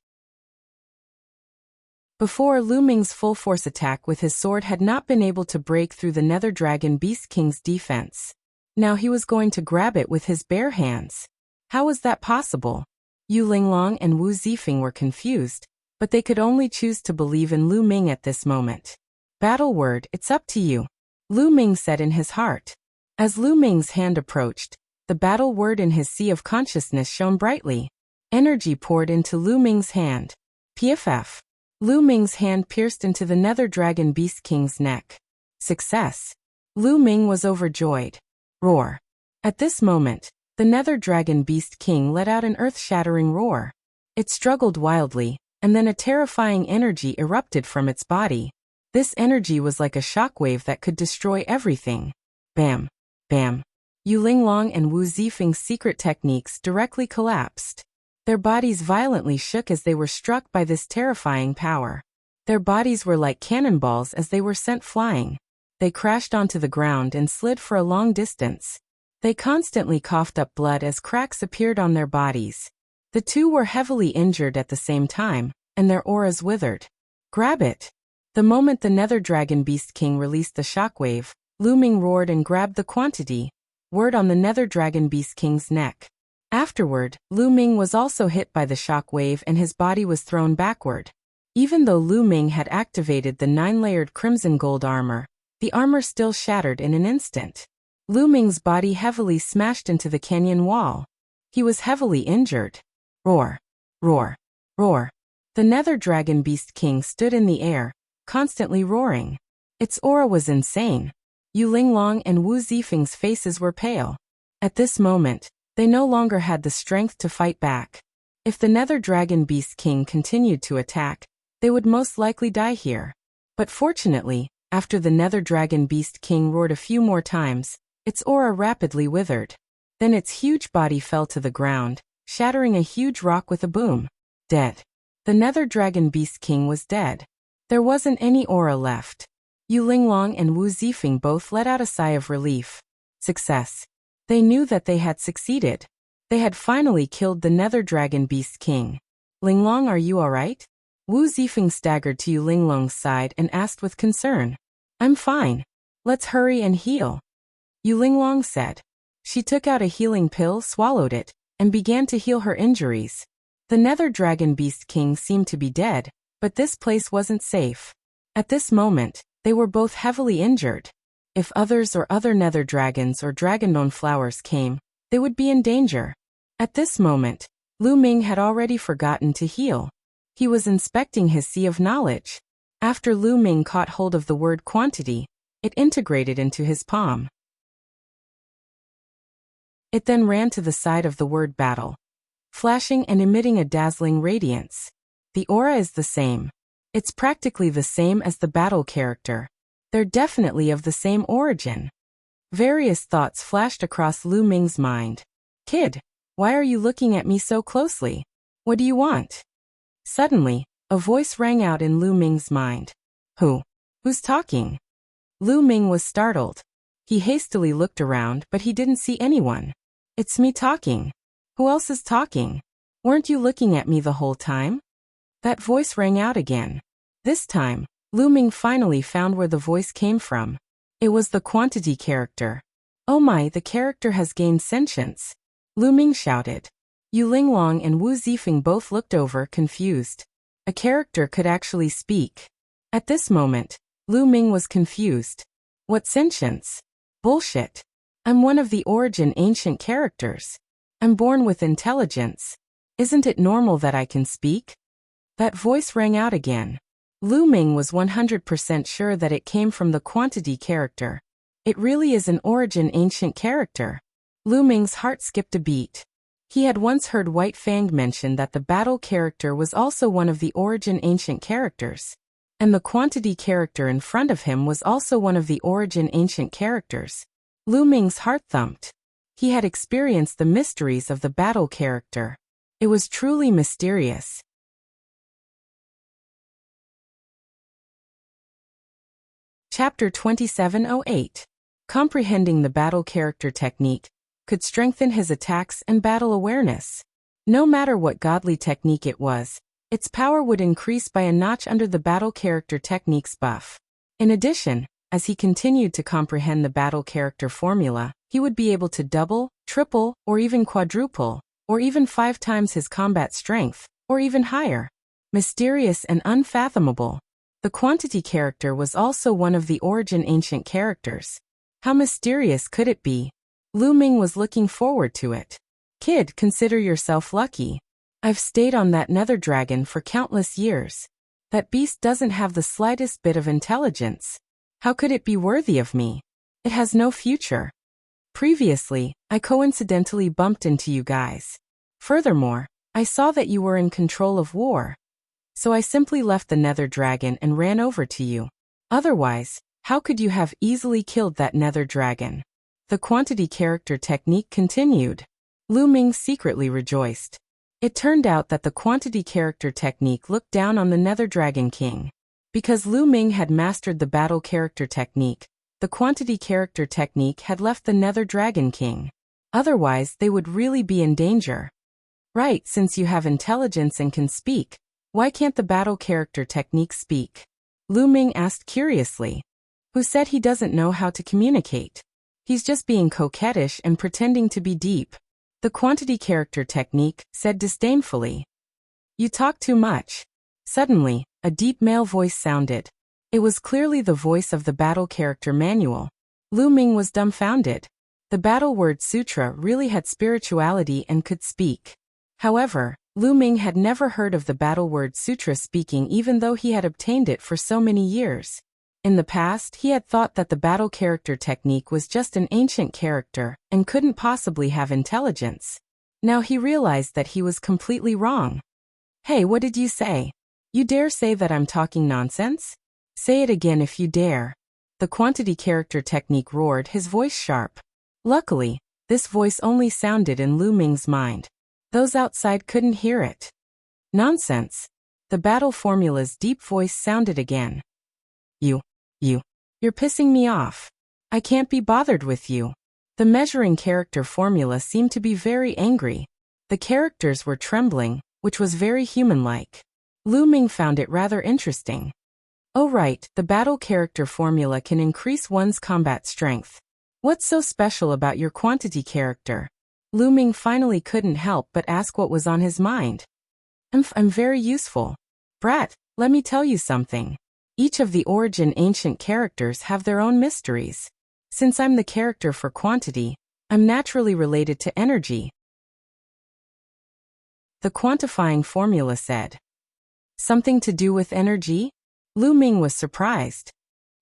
Before, Lu Ming's full-force attack with his sword had not been able to break through the Nether Dragon Beast King's defense. Now he was going to grab it with his bare hands. How was that possible? Yu Linglong and Wu Zifeng were confused, but they could only choose to believe in Lu Ming at this moment. Battle word, it's up to you, Lu Ming said in his heart. As Lu Ming's hand approached, the battle word in his sea of consciousness shone brightly. Energy poured into Lu Ming's hand. PFF. Lu Ming's hand pierced into the Nether Dragon Beast King's neck. Success. Lu Ming was overjoyed. Roar. At this moment, the Nether Dragon Beast King let out an earth-shattering roar. It struggled wildly, and then a terrifying energy erupted from its body. This energy was like a shockwave that could destroy everything. Bam. Bam. Yu Linglong and Wu Zifeng's secret techniques directly collapsed. Their bodies violently shook as they were struck by this terrifying power. Their bodies were like cannonballs as they were sent flying. They crashed onto the ground and slid for a long distance. They constantly coughed up blood as cracks appeared on their bodies. The two were heavily injured at the same time, and their auras withered. Grab it! The moment the Nether Dragon Beast King released the shockwave, Lu Ming roared and grabbed the quantity word on the Nether Dragon Beast King's neck. Afterward, Lu Ming was also hit by the shockwave and his body was thrown backward. Even though Lu Ming had activated the 9-layered crimson gold armor, the armor still shattered in an instant. Lu Ming's body heavily smashed into the canyon wall. He was heavily injured. Roar. Roar. Roar. The Nether Dragon Beast King stood in the air, constantly roaring. Its aura was insane. Yu Linglong and Wu Zifeng's faces were pale. At this moment, they no longer had the strength to fight back. If the Nether Dragon Beast King continued to attack, they would most likely die here. But fortunately, after the Nether Dragon Beast King roared a few more times, its aura rapidly withered. Then its huge body fell to the ground, shattering a huge rock with a boom. Dead. The Nether Dragon Beast King was dead. There wasn't any aura left. Yu Linglong and Wu Zifeng both let out a sigh of relief. Success. They knew that they had succeeded. They had finally killed the Nether Dragon Beast King. Linglong, are you alright? Wu Zifeng staggered to Yu Linglong's side and asked with concern. I'm fine. Let's hurry and heal. Yu Linglong said. She took out a healing pill, swallowed it, and began to heal her injuries. The Nether Dragon Beast King seemed to be dead, but this place wasn't safe. At this moment, they were both heavily injured. If others or other nether dragons or dragonbone flowers came, they would be in danger. At this moment, Lu Ming had already forgotten to heal. He was inspecting his sea of knowledge. After Lu Ming caught hold of the word quantity, it integrated into his palm. It then ran to the side of the word battle, flashing and emitting a dazzling radiance. The aura is the same. It's practically the same as the battle character. They're definitely of the same origin. Various thoughts flashed across Lu Ming's mind. Kid, why are you looking at me so closely? What do you want? Suddenly, a voice rang out in Lu Ming's mind. Who's talking? Lu Ming was startled. He hastily looked around, but he didn't see anyone. It's me talking. Who else is talking? Weren't you looking at me the whole time? That voice rang out again. This time, Lu Ming finally found where the voice came from. It was the quantity character. Oh my, the character has gained sentience. Lu Ming shouted. Yu Linglong and Wu Zifeng both looked over, confused. A character could actually speak. At this moment, Lu Ming was confused. What sentience? Bullshit. I'm one of the origin ancient characters. I'm born with intelligence. Isn't it normal that I can speak? That voice rang out again. Lu Ming was 100% sure that it came from the quantity character. It really is an origin ancient character. Lu Ming's heart skipped a beat. He had once heard White Fang mention that the battle character was also one of the origin ancient characters. And the quantity character in front of him was also one of the origin ancient characters. Lu Ming's heart thumped. He had experienced the mysteries of the battle character. It was truly mysterious. Chapter 2708. Comprehending the battle character technique could strengthen his attacks and battle awareness. No matter what godly technique it was, its power would increase by a notch under the battle character technique's buff. In addition, as he continued to comprehend the battle character formula, he would be able to double, triple, or even quadruple, or even 5 times his combat strength, or even higher. Mysterious and unfathomable. The quantity character was also one of the origin ancient characters. How mysterious could it be? Lu Ming was looking forward to it. Kid, consider yourself lucky. I've stayed on that nether dragon for countless years. That beast doesn't have the slightest bit of intelligence. How could it be worthy of me? It has no future. Previously, I coincidentally bumped into you guys. Furthermore, I saw that you were in control of war. So I simply left the nether dragon and ran over to you. Otherwise, how could you have easily killed that nether dragon? The quantity character technique continued. Lu Ming secretly rejoiced. It turned out that the quantity character technique looked down on the nether dragon king. Because Lu Ming had mastered the battle character technique, the quantity character technique had left the nether dragon king. Otherwise, they would really be in danger. Right, since you have intelligence and can speak, why can't the battle character technique speak? Lu Ming asked curiously. Who said he doesn't know how to communicate? He's just being coquettish and pretending to be deep. The quantity character technique said disdainfully. You talk too much. Suddenly, a deep male voice sounded. It was clearly the voice of the battle character manual. Lu Ming was dumbfounded. The battle word sutra really had spirituality and could speak. However, Lu Ming had never heard of the battle word sutra speaking even though he had obtained it for so many years. In the past, he had thought that the battle character technique was just an ancient character and couldn't possibly have intelligence. Now he realized that he was completely wrong. Hey, what did you say? You dare say that I'm talking nonsense? Say it again if you dare. The quantity character technique roared, his voice sharp. Luckily, this voice only sounded in Lu Ming's mind. Those outside couldn't hear it. Nonsense. The battle formula's deep voice sounded again. You're pissing me off. I can't be bothered with you. The measuring character formula seemed to be very angry. The characters were trembling, which was very human-like. Lu Ming found it rather interesting. Oh right, the battle character formula can increase one's combat strength. What's so special about your quantity character? Lu Ming finally couldn't help but ask what was on his mind. I'm very useful. Brat, let me tell you something. Each of the origin ancient characters have their own mysteries. Since I'm the character for quantity, I'm naturally related to energy. The quantifying formula said. Something to do with energy? Lu Ming was surprised.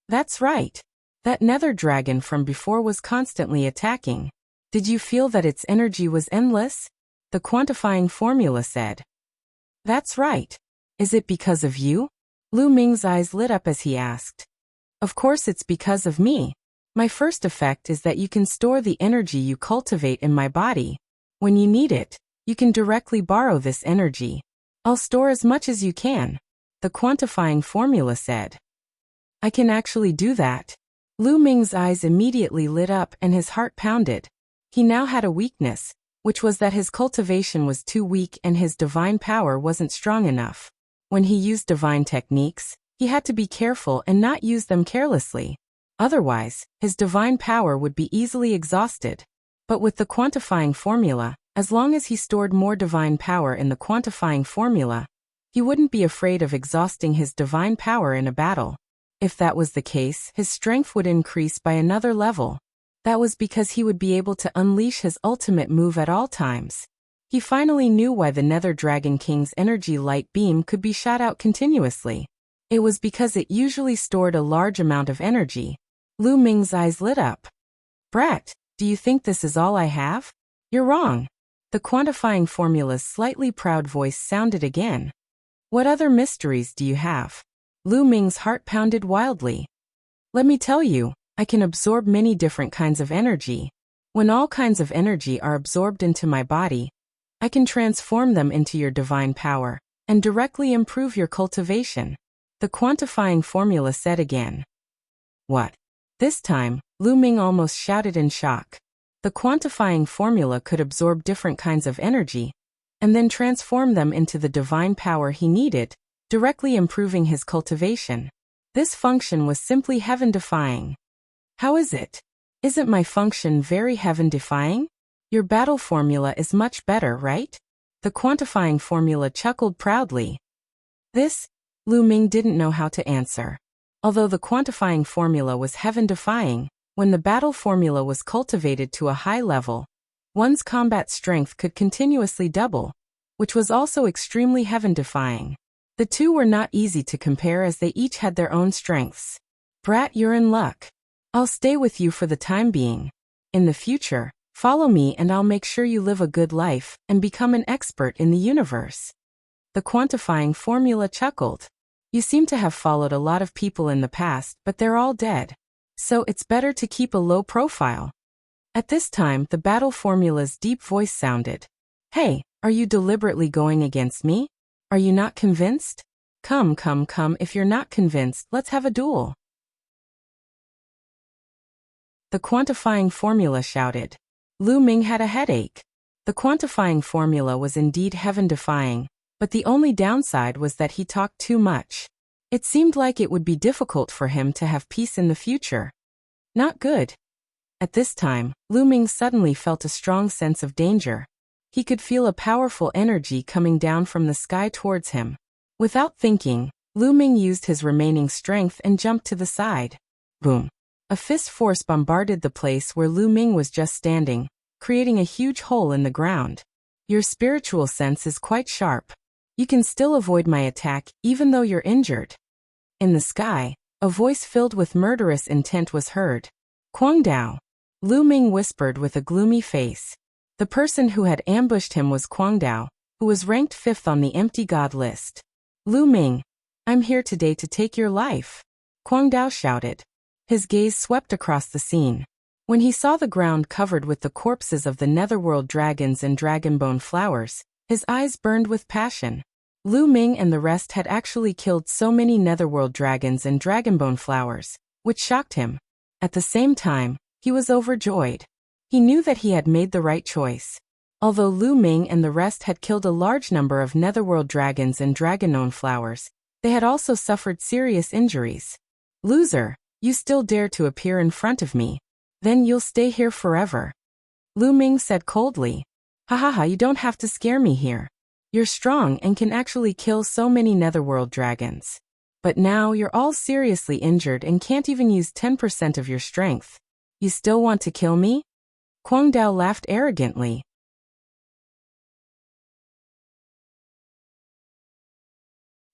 That's right. That nether dragon from before was constantly attacking. Did you feel that its energy was endless? The quantifying formula said. That's right. Is it because of you? Lu Ming's eyes lit up as he asked. Of course it's because of me. My first effect is that you can store the energy you cultivate in my body. When you need it, you can directly borrow this energy. I'll store as much as you can. The quantifying formula said. I can actually do that. Lu Ming's eyes immediately lit up and his heart pounded. He now had a weakness, which was that his cultivation was too weak and his divine power wasn't strong enough. When he used divine techniques, he had to be careful and not use them carelessly. Otherwise, his divine power would be easily exhausted. But with the quantifying formula, as long as he stored more divine power in the quantifying formula, he wouldn't be afraid of exhausting his divine power in a battle. If that was the case, his strength would increase by another level. That was because he would be able to unleash his ultimate move at all times. He finally knew why the Nether Dragon King's energy light beam could be shot out continuously. It was because it usually stored a large amount of energy. Lu Ming's eyes lit up. Brat, Do you think this is all I have? You're wrong. The quantifying formula's slightly proud voice sounded again. What other mysteries do you have? Lu Ming's heart pounded wildly. Let me tell you, I can absorb many different kinds of energy. When all kinds of energy are absorbed into my body, I can transform them into your divine power and directly improve your cultivation. The quantifying formula said again. What? This time, Lu Ming almost shouted in shock. The quantifying formula could absorb different kinds of energy and then transform them into the divine power he needed, directly improving his cultivation. This function was simply heaven-defying. How is it? Isn't my function very heaven-defying? Your battle formula is much better, right? The quantifying formula chuckled proudly. This, Lu Ming didn't know how to answer. Although the quantifying formula was heaven-defying, when the battle formula was cultivated to a high level, one's combat strength could continuously double, which was also extremely heaven-defying. The two were not easy to compare as they each had their own strengths. Brat, you're in luck. I'll stay with you for the time being. In the future, follow me and I'll make sure you live a good life and become an expert in the universe. The quantifying formula chuckled. You seem to have followed a lot of people in the past, but they're all dead. So it's better to keep a low profile. At this time, the battle formula's deep voice sounded. Hey, are you deliberately going against me? Are you not convinced? Come, if you're not convinced, let's have a duel. The quantifying formula shouted. Lu Ming had a headache. The quantifying formula was indeed heaven-defying, but the only downside was that he talked too much. It seemed like it would be difficult for him to have peace in the future. Not good. At this time, Lu Ming suddenly felt a strong sense of danger. He could feel a powerful energy coming down from the sky towards him. Without thinking, Lu Ming used his remaining strength and jumped to the side. Boom. A fist force bombarded the place where Lu Ming was just standing, creating a huge hole in the ground. Your spiritual sense is quite sharp. You can still avoid my attack, even though you're injured. In the sky, a voice filled with murderous intent was heard. Guangdao. Lu Ming whispered with a gloomy face. The person who had ambushed him was Guangdao, who was ranked 5th on the empty god list. Lu Ming, I'm here today to take your life. Guangdao shouted. His gaze swept across the scene. When he saw the ground covered with the corpses of the netherworld dragons and dragonbone flowers, his eyes burned with passion. Lu Ming and the rest had actually killed so many netherworld dragons and dragonbone flowers, which shocked him. At the same time, he was overjoyed. He knew that he had made the right choice. Although Lu Ming and the rest had killed a large number of netherworld dragons and dragonbone flowers, they had also suffered serious injuries. Loser, you still dare to appear in front of me. Then you'll stay here forever. Lu Ming said coldly. Ha, you don't have to scare me here. You're strong and can actually kill so many netherworld dragons. But now you're all seriously injured and can't even use 10% of your strength. You still want to kill me? Guangdao laughed arrogantly.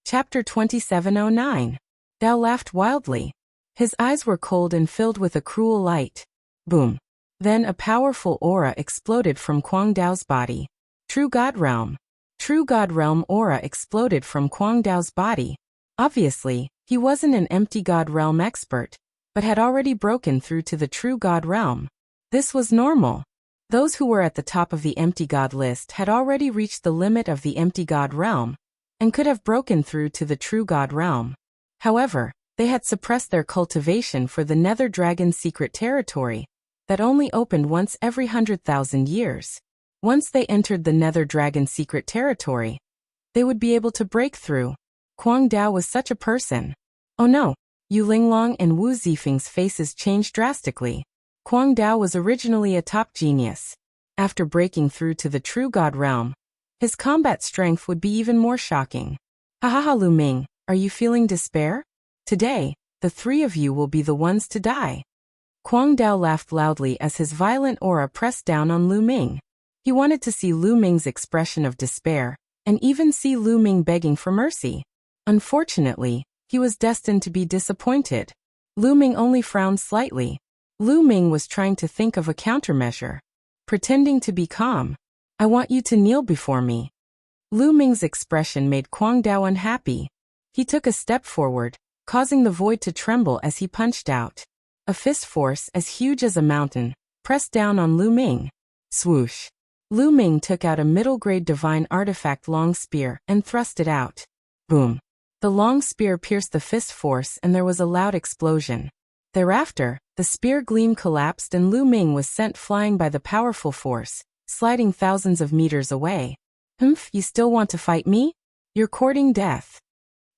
Chapter 2709. Dao laughed wildly. His eyes were cold and filled with a cruel light. Boom. Then a powerful aura exploded from Guangdao's body. True God Realm. True God Realm aura exploded from Guangdao's body. Obviously, he wasn't an empty God Realm expert, but had already broken through to the True God Realm. This was normal. Those who were at the top of the empty God list had already reached the limit of the empty God Realm, and could have broken through to the True God Realm. However, they had suppressed their cultivation for the Nether Dragon secret territory, that only opened once every 100,000 years. Once they entered the Nether Dragon secret territory, they would be able to break through. Guangdao was such a person. Oh no, Yu Linglong and Wu Zifeng's faces changed drastically. Guangdao was originally a top genius. After breaking through to the True God Realm, his combat strength would be even more shocking. Ha, Lu Ming, are you feeling despair? Today, the three of you will be the ones to die. Guangdao laughed loudly as his violent aura pressed down on Lu Ming. He wanted to see Lu Ming's expression of despair, and even see Lu Ming begging for mercy. Unfortunately, he was destined to be disappointed. Lu Ming only frowned slightly. Lu Ming was trying to think of a countermeasure. Pretending to be calm. I want you to kneel before me. Lu Ming's expression made Kwang Dao unhappy. He took a step forward, causing the void to tremble as he punched out. A fist force as huge as a mountain pressed down on Lu Ming. Swoosh. Lu Ming took out a middle-grade divine artifact long spear and thrust it out. Boom. The long spear pierced the fist force and there was a loud explosion. Thereafter, the spear gleam collapsed and Lu Ming was sent flying by the powerful force, sliding thousands of meters away. Humph, you still want to fight me? You're courting death.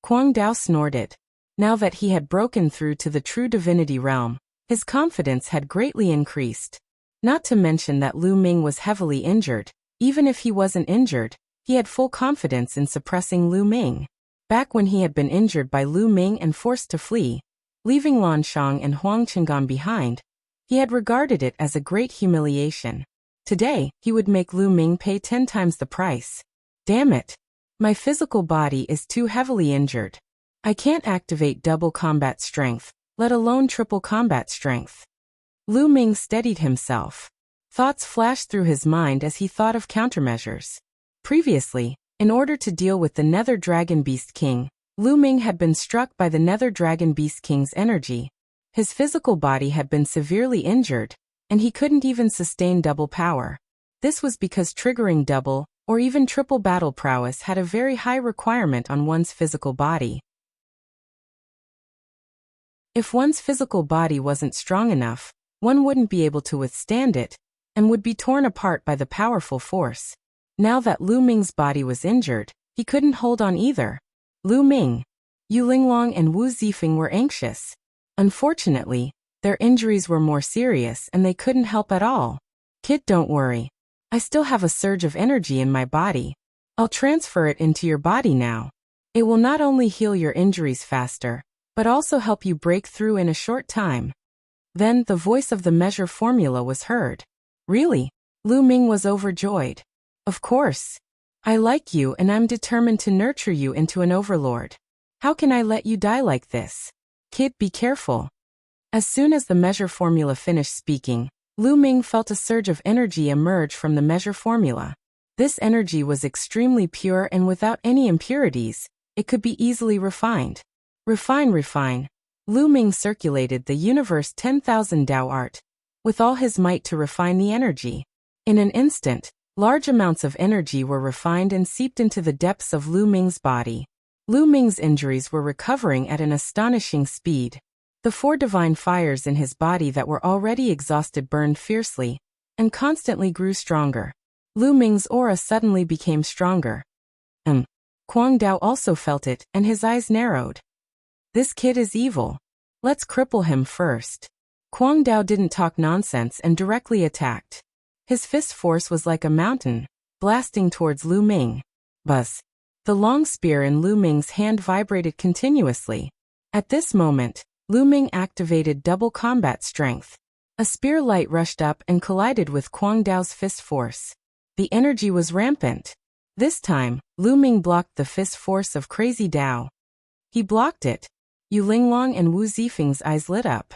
Kwang Dao snorted. Now that he had broken through to the true divinity realm, his confidence had greatly increased. Not to mention that Lu Ming was heavily injured. Even if he wasn't injured, he had full confidence in suppressing Lu Ming. Back when he had been injured by Lu Ming and forced to flee, leaving Lan Shang and Huang Qingan behind, he had regarded it as a great humiliation. Today, he would make Lu Ming pay 10 times the price. Damn it. My physical body is too heavily injured. I can't activate double combat strength, let alone triple combat strength. Lu Ming steadied himself. Thoughts flashed through his mind as he thought of countermeasures. Previously, in order to deal with the Nether Dragon Beast King, Lu Ming had been struck by the Nether Dragon Beast King's energy. His physical body had been severely injured, and he couldn't even sustain double power. This was because triggering double, or even triple battle prowess had a very high requirement on one's physical body. If one's physical body wasn't strong enough, one wouldn't be able to withstand it, and would be torn apart by the powerful force. Now that Lu Ming's body was injured, he couldn't hold on either. Lu Ming, Yu Linglong and Wu Zifeng were anxious. Unfortunately, their injuries were more serious and they couldn't help at all. Kid, don't worry. I still have a surge of energy in my body. I'll transfer it into your body now. It will not only heal your injuries faster, but also help you break through in a short time. Then the voice of the measure formula was heard. Really? Lu Ming was overjoyed. Of course. I like you and I'm determined to nurture you into an overlord. How can I let you die like this? Kid, be careful. As soon as the measure formula finished speaking, Lu Ming felt a surge of energy emerge from the measure formula. This energy was extremely pure and without any impurities. It could be easily refined. Refine. Lu Ming circulated the universe 10,000 Dao art, with all his might to refine the energy. In an instant, large amounts of energy were refined and seeped into the depths of Lu Ming's body. Lu Ming's injuries were recovering at an astonishing speed. The 4 divine fires in his body that were already exhausted burned fiercely, and constantly grew stronger. Lu Ming's aura suddenly became stronger. Kwang Dao also felt it, and his eyes narrowed. This kid is evil. Let's cripple him first. Kwang Dao didn't talk nonsense and directly attacked. His fist force was like a mountain, blasting towards Lu Ming. Buzz. The long spear in Lu Ming's hand vibrated continuously. At this moment, Lu Ming activated double combat strength. A spear light rushed up and collided with Kwang Dao's fist force. The energy was rampant. This time, Lu Ming blocked the fist force of Crazy Dao. He blocked it. Yu Linglong and Wu Zifeng's eyes lit up.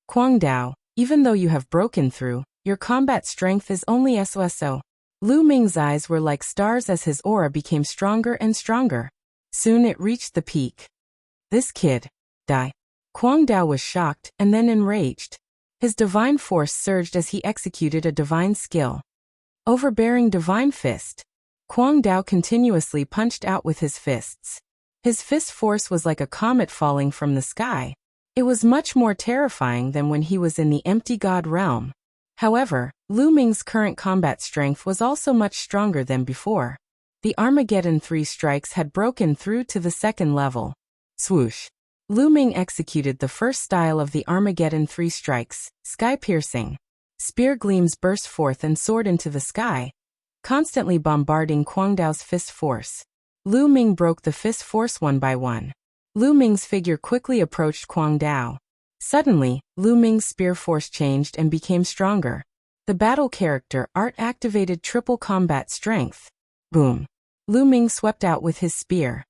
Kwang Dao, even though you have broken through, your combat strength is only SOSO. Lu Ming's eyes were like stars as his aura became stronger and stronger. Soon it reached the peak. This kid. Die. Kwang Dao was shocked and then enraged. His divine force surged as he executed a divine skill. Overbearing divine fist. Kwang Dao continuously punched out with his fists. His fist force was like a comet falling from the sky. It was much more terrifying than when he was in the empty god realm. However, Lu Ming's current combat strength was also much stronger than before. The Armageddon 3 strikes had broken through to the second level. Swoosh. Lu Ming executed the first style of the Armageddon 3 strikes, sky-piercing. Spear gleams burst forth and soared into the sky, constantly bombarding Kwang Dao's fist force. Lu Ming broke the fist force one by one. Lu Ming's figure quickly approached Kwang Dao. Suddenly, Lu Ming's spear force changed and became stronger. The battle character art activated triple combat strength. Boom. Lu Ming swept out with his spear.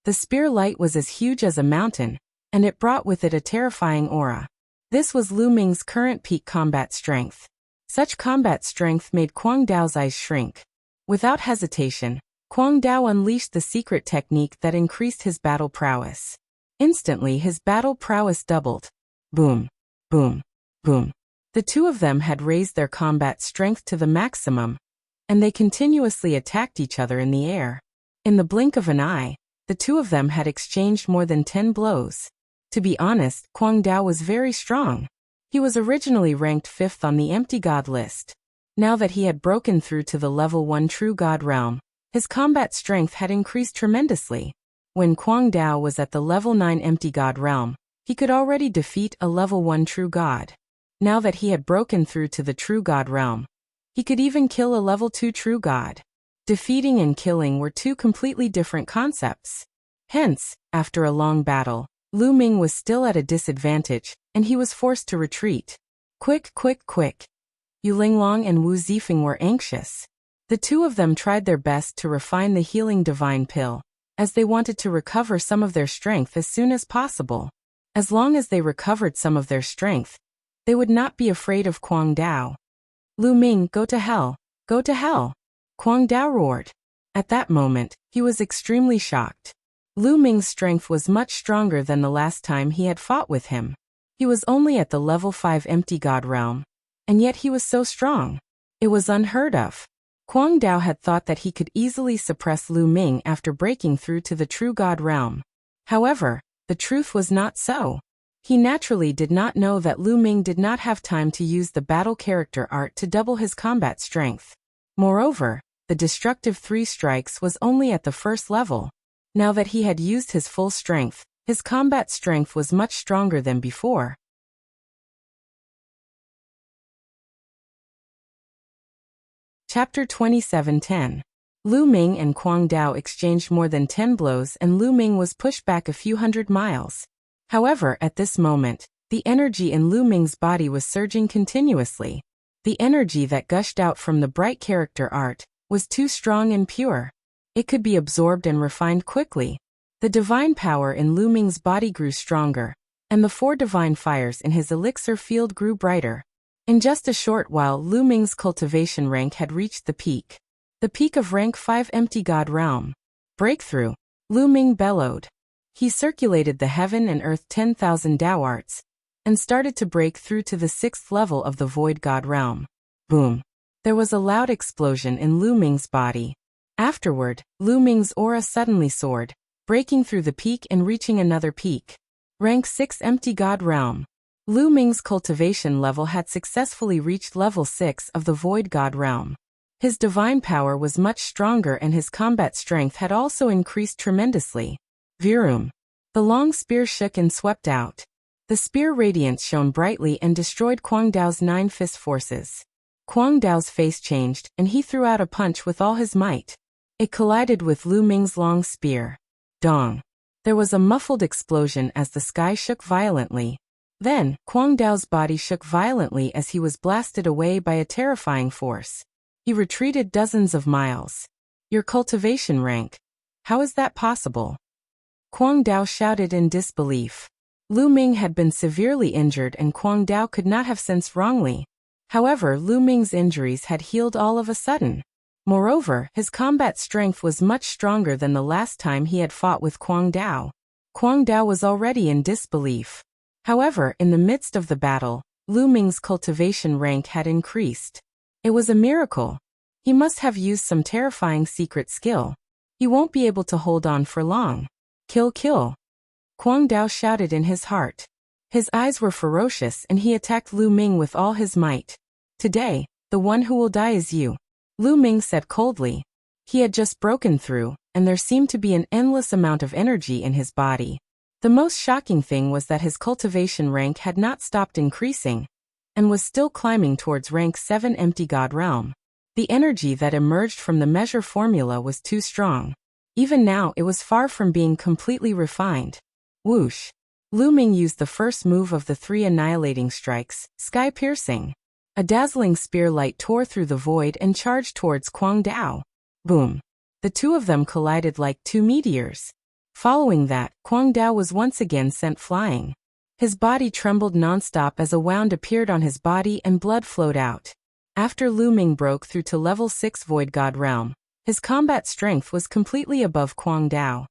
The spear light was as huge as a mountain, and it brought with it a terrifying aura. This was Lu Ming's current peak combat strength. Such combat strength made Kwang Dao's eyes shrink. Without hesitation, Kwang Dao unleashed the secret technique that increased his battle prowess. Instantly his battle prowess doubled. Boom, boom, boom. The two of them had raised their combat strength to the maximum, and they continuously attacked each other in the air. In the blink of an eye, the two of them had exchanged more than 10 blows. To be honest, Kwang Dao was very strong. He was originally ranked 5th on the empty god list. Now that he had broken through to the level 1 true god realm, his combat strength had increased tremendously. When Kwang Dao was at the level 9 empty god realm, he could already defeat a level 1 true god. Now that he had broken through to the true god realm, he could even kill a level 2 true god. Defeating and killing were two completely different concepts. Hence, after a long battle, Lu Ming was still at a disadvantage, and he was forced to retreat. Quick, quick, quick. Yu Linglong and Wu Zifeng were anxious. The two of them tried their best to refine the healing divine pill, as they wanted to recover some of their strength as soon as possible. As long as they recovered some of their strength, they would not be afraid of Kwang Dao. Lu Ming, go to hell, go to hell, Kwang Dao roared. At that moment, he was extremely shocked. Lu Ming's strength was much stronger than the last time he had fought with him. He was only at the level 5 empty god realm, and yet he was so strong. It was unheard of. Kwang Dao had thought that he could easily suppress Lu Ming after breaking through to the true god realm. However, the truth was not so. He naturally did not know that Lu Ming did not have time to use the battle character art to double his combat strength. Moreover, the destructive 3 strikes was only at the first level. Now that he had used his full strength, his combat strength was much stronger than before. Chapter 27:10. Lu Ming and Kwang Dao exchanged more than 10 blows and Lu Ming was pushed back a few hundred miles. However, at this moment, the energy in Lu Ming's body was surging continuously. The energy that gushed out from the bright character art was too strong and pure. It could be absorbed and refined quickly. The divine power in Lu Ming's body grew stronger, and the 4 divine fires in his elixir field grew brighter. In just a short while, Lu Ming's cultivation rank had reached the peak. The peak of rank 5 empty god realm. Breakthrough, Lu Ming bellowed. He circulated the heaven and earth 10,000 Dao arts, and started to break through to the 6th level of the void god realm. Boom. There was a loud explosion in Lu Ming's body. Afterward, Lu Ming's aura suddenly soared, breaking through the peak and reaching another peak. Rank 6 empty god realm. Lu Ming's cultivation level had successfully reached level 6 of the void god realm. His divine power was much stronger and his combat strength had also increased tremendously. Virum. The long spear shook and swept out. The spear radiance shone brightly and destroyed Kwang Dao's 9 fist forces. Kwang Dao's face changed, and he threw out a punch with all his might. It collided with Lu Ming's long spear. Dong. There was a muffled explosion as the sky shook violently. Then, Kwang Dao's body shook violently as he was blasted away by a terrifying force. He retreated dozens of miles. Your cultivation rank. How is that possible? Kwang Dao shouted in disbelief. Lu Ming had been severely injured and Kwang Dao could not have sensed wrongly. However, Lu Ming's injuries had healed all of a sudden. Moreover, his combat strength was much stronger than the last time he had fought with Kwang Dao. Kwang Dao was already in disbelief. However, in the midst of the battle, Lu Ming's cultivation rank had increased. It was a miracle. He must have used some terrifying secret skill. He won't be able to hold on for long. Kill, kill. Kwang Dao shouted in his heart. His eyes were ferocious and he attacked Lu Ming with all his might. Today, the one who will die is you, Lu Ming said coldly. He had just broken through, and there seemed to be an endless amount of energy in his body. The most shocking thing was that his cultivation rank had not stopped increasing, and was still climbing towards rank 7 empty god realm. The energy that emerged from the measure formula was too strong. Even now it was far from being completely refined. Whoosh! Lu Ming used the first move of the 3 annihilating strikes, sky-piercing. A dazzling spear light tore through the void and charged towards Kwang Dao. Boom! The two of them collided like 2 meteors. Following that, Kwang Dao was once again sent flying. His body trembled nonstop as a wound appeared on his body and blood flowed out. After Lu Ming broke through to level 6 Void God Realm, his combat strength was completely above Kwang Dao.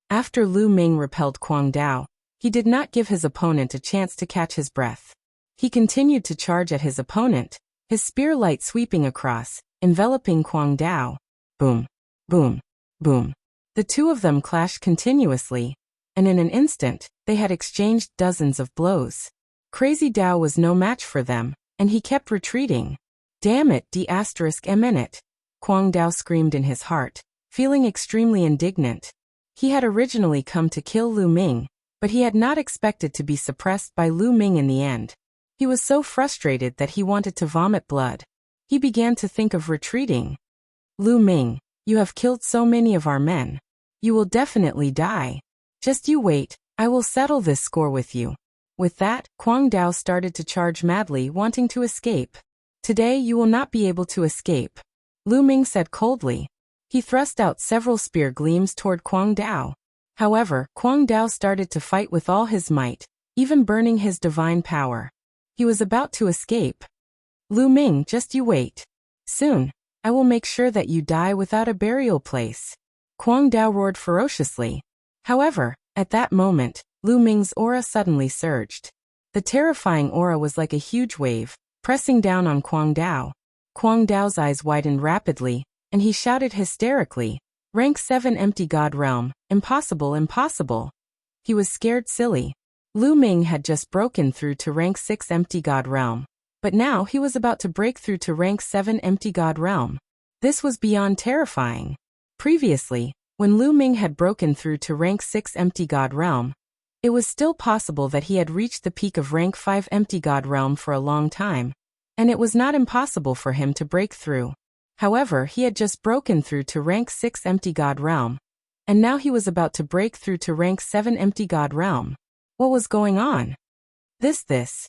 After Lu Ming repelled Kwang Dao, he did not give his opponent a chance to catch his breath. He continued to charge at his opponent, his spear light sweeping across, enveloping Kwang Dao. Boom, boom, boom. The two of them clashed continuously, and in an instant, they had exchanged dozens of blows. Crazy Dao was no match for them, and he kept retreating. Damn it, D***, Kwang Dao screamed in his heart, feeling extremely indignant. He had originally come to kill Lu Ming, but he had not expected to be suppressed by Lu Ming in the end. He was so frustrated that he wanted to vomit blood. He began to think of retreating. Lu Ming, you have killed so many of our men. You will definitely die. Just you wait, I will settle this score with you. With that, Kwang Dao started to charge madly, wanting to escape. Today you will not be able to escape, Lu Ming said coldly. He thrust out several spear gleams toward Kwang Dao. However, Kwang Dao started to fight with all his might, even burning his divine power. He was about to escape. Lu Ming, just you wait. Soon, I will make sure that you die without a burial place. Kwang Dao roared ferociously. However, at that moment, Lu Ming's aura suddenly surged. The terrifying aura was like a huge wave, pressing down on Kwang Dao. Kwang Dao's eyes widened rapidly, and he shouted hysterically, Rank 7 Empty God Realm, impossible, impossible. He was scared silly. Lu Ming had just broken through to Rank 6 Empty God Realm, but now he was about to break through to Rank 7 Empty God Realm. This was beyond terrifying. Previously, when Lu Ming had broken through to Rank 6 Empty God Realm, it was still possible that he had reached the peak of Rank 5 Empty God Realm for a long time, and it was not impossible for him to break through. However, he had just broken through to Rank 6 Empty God Realm, and now he was about to break through to Rank 7 Empty God Realm. What was going on? This.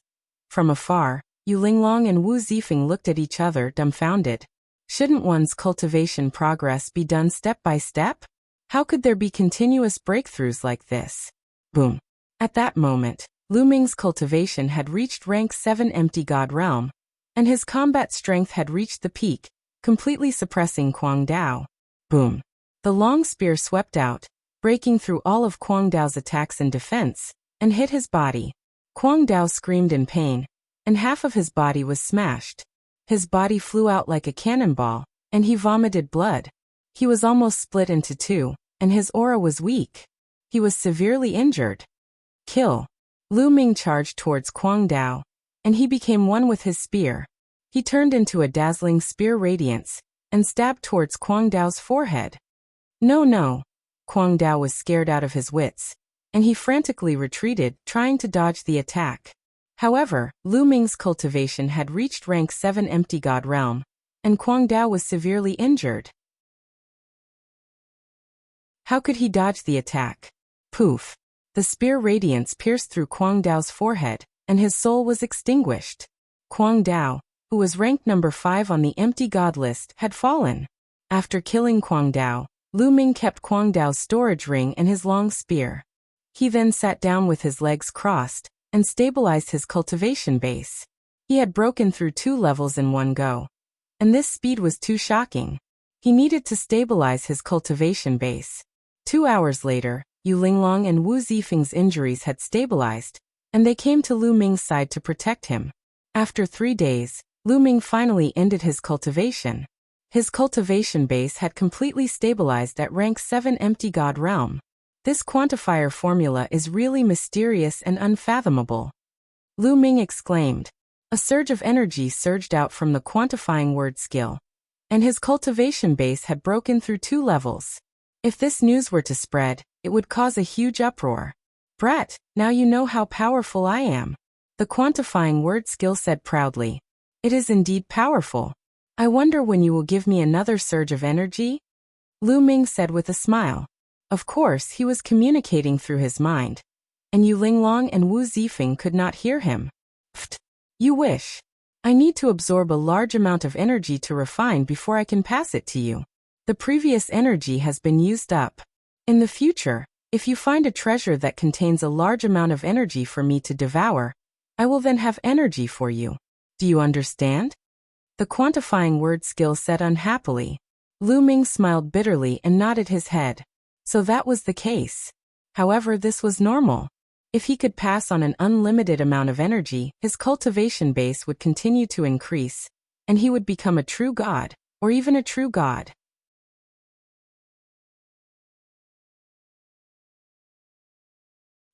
From afar, Yu Linglong and Wu Zifeng looked at each other dumbfounded. Shouldn't one's cultivation progress be done step by step? How could there be continuous breakthroughs like this? Boom. At that moment, Lu Ming's cultivation had reached Rank 7 Empty God Realm, and his combat strength had reached the peak, completely suppressing Kwang Dao. Boom. The long spear swept out, breaking through all of Kwang Dao's attacks and defense, and hit his body. Kwang Dao screamed in pain, and half of his body was smashed. His body flew out like a cannonball, and he vomited blood. He was almost split into two, and his aura was weak. He was severely injured. Kill. Lu Ming charged towards Kwang Dao, and he became one with his spear. He turned into a dazzling spear radiance, and stabbed towards Kwang Dao's forehead. No. Kwang Dao was scared out of his wits, and he frantically retreated, trying to dodge the attack. However, Lu Ming's cultivation had reached Rank 7 Empty God Realm, and Kwang Dao was severely injured. How could he dodge the attack? Poof. The spear radiance pierced through Kwang Dao's forehead, and his soul was extinguished. Kwang Dao, who was ranked number 5 on the Empty God list, had fallen. After killing Kwang Dao, Lu Ming kept Kwang Dao's storage ring and his long spear. He then sat down with his legs crossed, and stabilized his cultivation base. He had broken through 2 levels in one go, and this speed was too shocking. He needed to stabilize his cultivation base. 2 hours later, Yu Linglong and Wu Zifeng's injuries had stabilized, and they came to Lu Ming's side to protect him. After 3 days, Lu Ming finally ended his cultivation. His cultivation base had completely stabilized at Rank 7 Empty God Realm. This quantifier formula is really mysterious and unfathomable. Lu Ming exclaimed. A surge of energy surged out from the quantifying word skill, and his cultivation base had broken through 2 levels. If this news were to spread, it would cause a huge uproar. Brat, now you know how powerful I am. The quantifying word skill said proudly. It is indeed powerful. I wonder when you will give me another surge of energy? Lu Ming said with a smile. Of course, he was communicating through his mind, and Yu Linglong and Wu Zifeng could not hear him. Pfft. You wish. I need to absorb a large amount of energy to refine before I can pass it to you. The previous energy has been used up. In the future, if you find a treasure that contains a large amount of energy for me to devour, I will then have energy for you. Do you understand? The quantifying word skill said unhappily. Lu Ming smiled bitterly and nodded his head. So that was the case. However, this was normal. If he could pass on an unlimited amount of energy, his cultivation base would continue to increase, and he would become a true god, or even a true god.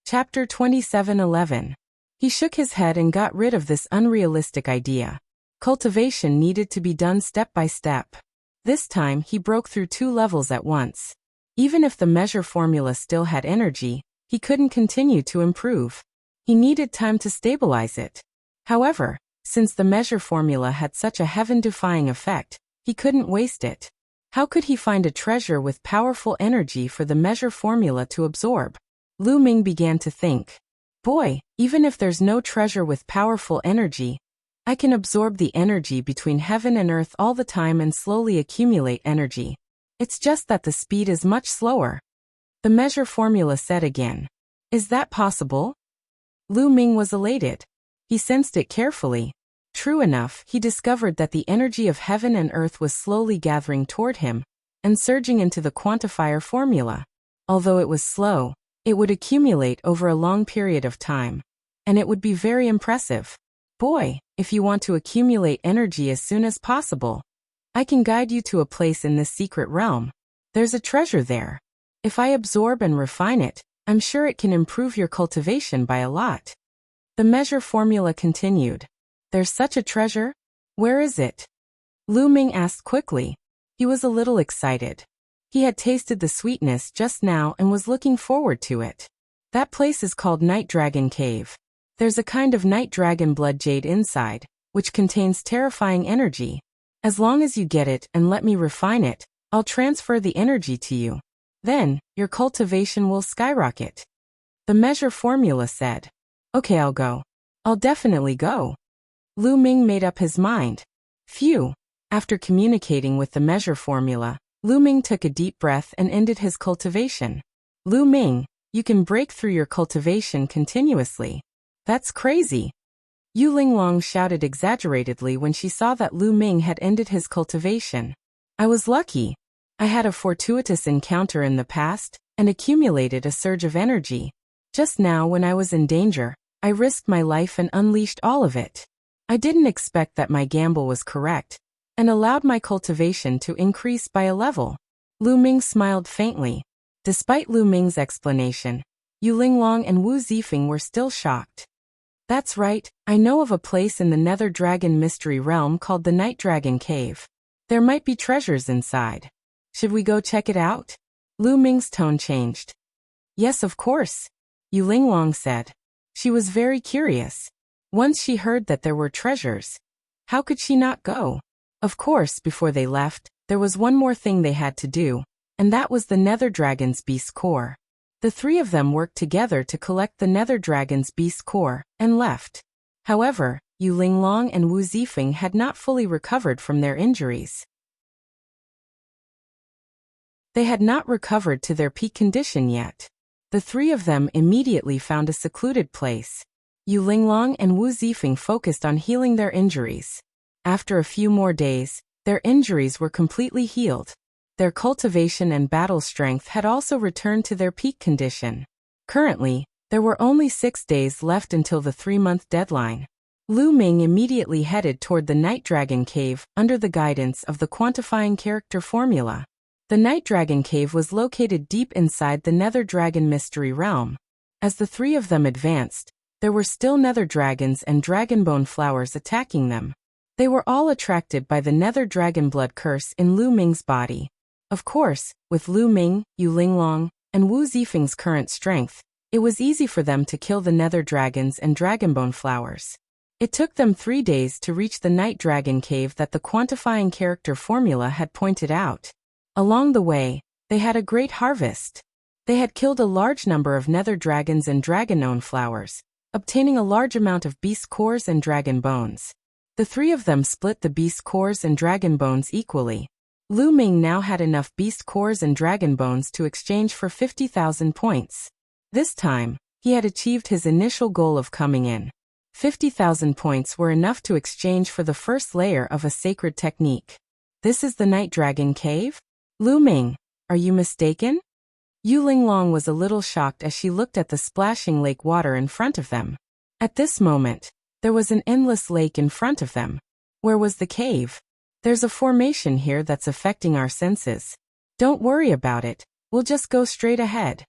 Chapter 27:11. He shook his head and got rid of this unrealistic idea. Cultivation needed to be done step by step. This time he broke through 2 levels at once. Even if the measure formula still had energy, he couldn't continue to improve. He needed time to stabilize it. However, since the measure formula had such a heaven-defying effect, he couldn't waste it. How could he find a treasure with powerful energy for the measure formula to absorb? Lu Ming began to think. Boy, even if there's no treasure with powerful energy, I can absorb the energy between heaven and earth all the time and slowly accumulate energy. It's just that the speed is much slower. The measure formula said again. Is that possible? Lu Ming was elated. He sensed it carefully. True enough, he discovered that the energy of heaven and earth was slowly gathering toward him and surging into the quantifier formula. Although it was slow, it would accumulate over a long period of time, and it would be very impressive. Boy, if you want to accumulate energy as soon as possible, I can guide you to a place in this secret realm. There's a treasure there. If I absorb and refine it, I'm sure it can improve your cultivation by a lot. The measure formula continued. There's such a treasure? Where is it? Lu Ming asked quickly. He was a little excited. He had tasted the sweetness just now and was looking forward to it. That place is called Night Dragon Cave. There's a kind of night dragon blood jade inside, which contains terrifying energy. As long as you get it and let me refine it, I'll transfer the energy to you. Then, your cultivation will skyrocket. The measure formula said. Okay, I'll go. I'll definitely go. Lu Ming made up his mind. Phew. After communicating with the measure formula, Lu Ming took a deep breath and ended his cultivation. Lu Ming, you can break through your cultivation continuously. That's crazy. Yu Linglong shouted exaggeratedly when she saw that Lu Ming had ended his cultivation. I was lucky. I had a fortuitous encounter in the past and accumulated a surge of energy. Just now when I was in danger, I risked my life and unleashed all of it. I didn't expect that my gamble was correct and allowed my cultivation to increase by a level. Lu Ming smiled faintly. Despite Lu Ming's explanation, Yu Linglong and Wu Zifeng were still shocked. That's right, I know of a place in the Nether Dragon Mystery Realm called the Night Dragon Cave. There might be treasures inside. Should we go check it out? Lu Ming's tone changed. Yes, of course, Yu Linglong said. She was very curious. Once she heard that there were treasures, how could she not go? Of course, before they left, there was one more thing they had to do, and that was the Nether Dragon's beast core. The 3 of them worked together to collect the Nether Dragon's beast core, and left. However, Yu Linglong and Wu Zifeng had not fully recovered from their injuries. They had not recovered to their peak condition yet. The 3 of them immediately found a secluded place. Yu Linglong and Wu Zifeng focused on healing their injuries. After a few more days, their injuries were completely healed. Their cultivation and battle strength had also returned to their peak condition. Currently, there were only 6 days left until the 3-month deadline. Lu Ming immediately headed toward the Night Dragon Cave under the guidance of the quantifying character formula. The Night Dragon Cave was located deep inside the Nether Dragon Mystery Realm. As the 3 of them advanced, there were still Nether Dragons and Dragonbone flowers attacking them. They were all attracted by the Nether Dragon blood curse in Lu Ming's body. Of course, with Lu Ming, Yu Linglong, and Wu Zifeng's current strength, it was easy for them to kill the Nether Dragons and Dragonbone flowers. It took them 3 days to reach the Night Dragon Cave that the quantifying character formula had pointed out. Along the way, they had a great harvest. They had killed a large number of Nether Dragons and Dragonone flowers, obtaining a large amount of beast cores and dragon bones. The 3 of them split the beast cores and dragon bones equally. Lu Ming now had enough beast cores and dragon bones to exchange for 50,000 points. This time, he had achieved his initial goal of coming in. 50,000 points were enough to exchange for the first layer of a sacred technique. This is the Night Dragon Cave? Lu Ming, are you mistaken? Yu Linglong was a little shocked as she looked at the splashing lake water in front of them. At this moment, there was an endless lake in front of them. Where was the cave? There's a formation here that's affecting our senses. Don't worry about it, we'll just go straight ahead.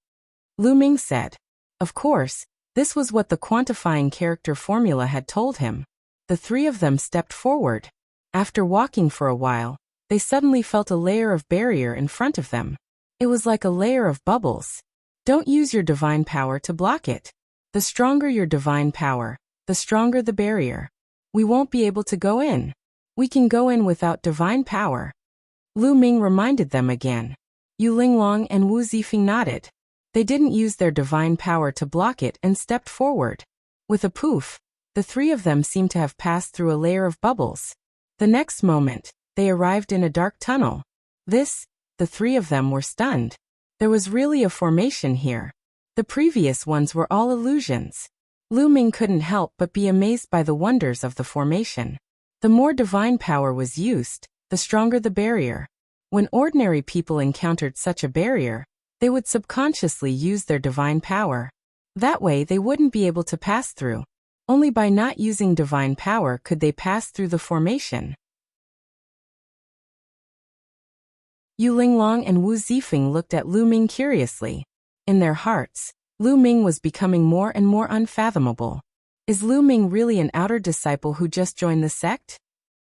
Lu Ming said. Of course, this was what the quantifying character formula had told him. The three of them stepped forward. After walking for a while, they suddenly felt a layer of barrier in front of them. It was like a layer of bubbles. Don't use your divine power to block it. The stronger your divine power, the stronger the barrier. We won't be able to go in. We can go in without divine power. Lu Ming reminded them again. Yu Linglong and Wu Zifeng nodded. They didn't use their divine power to block it and stepped forward. With a poof, the three of them seemed to have passed through a layer of bubbles. The next moment, they arrived in a dark tunnel. The three of them were stunned. There was really a formation here. The previous ones were all illusions. Lu Ming couldn't help but be amazed by the wonders of the formation. The more divine power was used, the stronger the barrier. When ordinary people encountered such a barrier, they would subconsciously use their divine power. That way they wouldn't be able to pass through. Only by not using divine power could they pass through the formation. Yu Linglong and Wu Zifeng looked at Lu Ming curiously. In their hearts, Lu Ming was becoming more and more unfathomable. Is Lu Ming really an outer disciple who just joined the sect?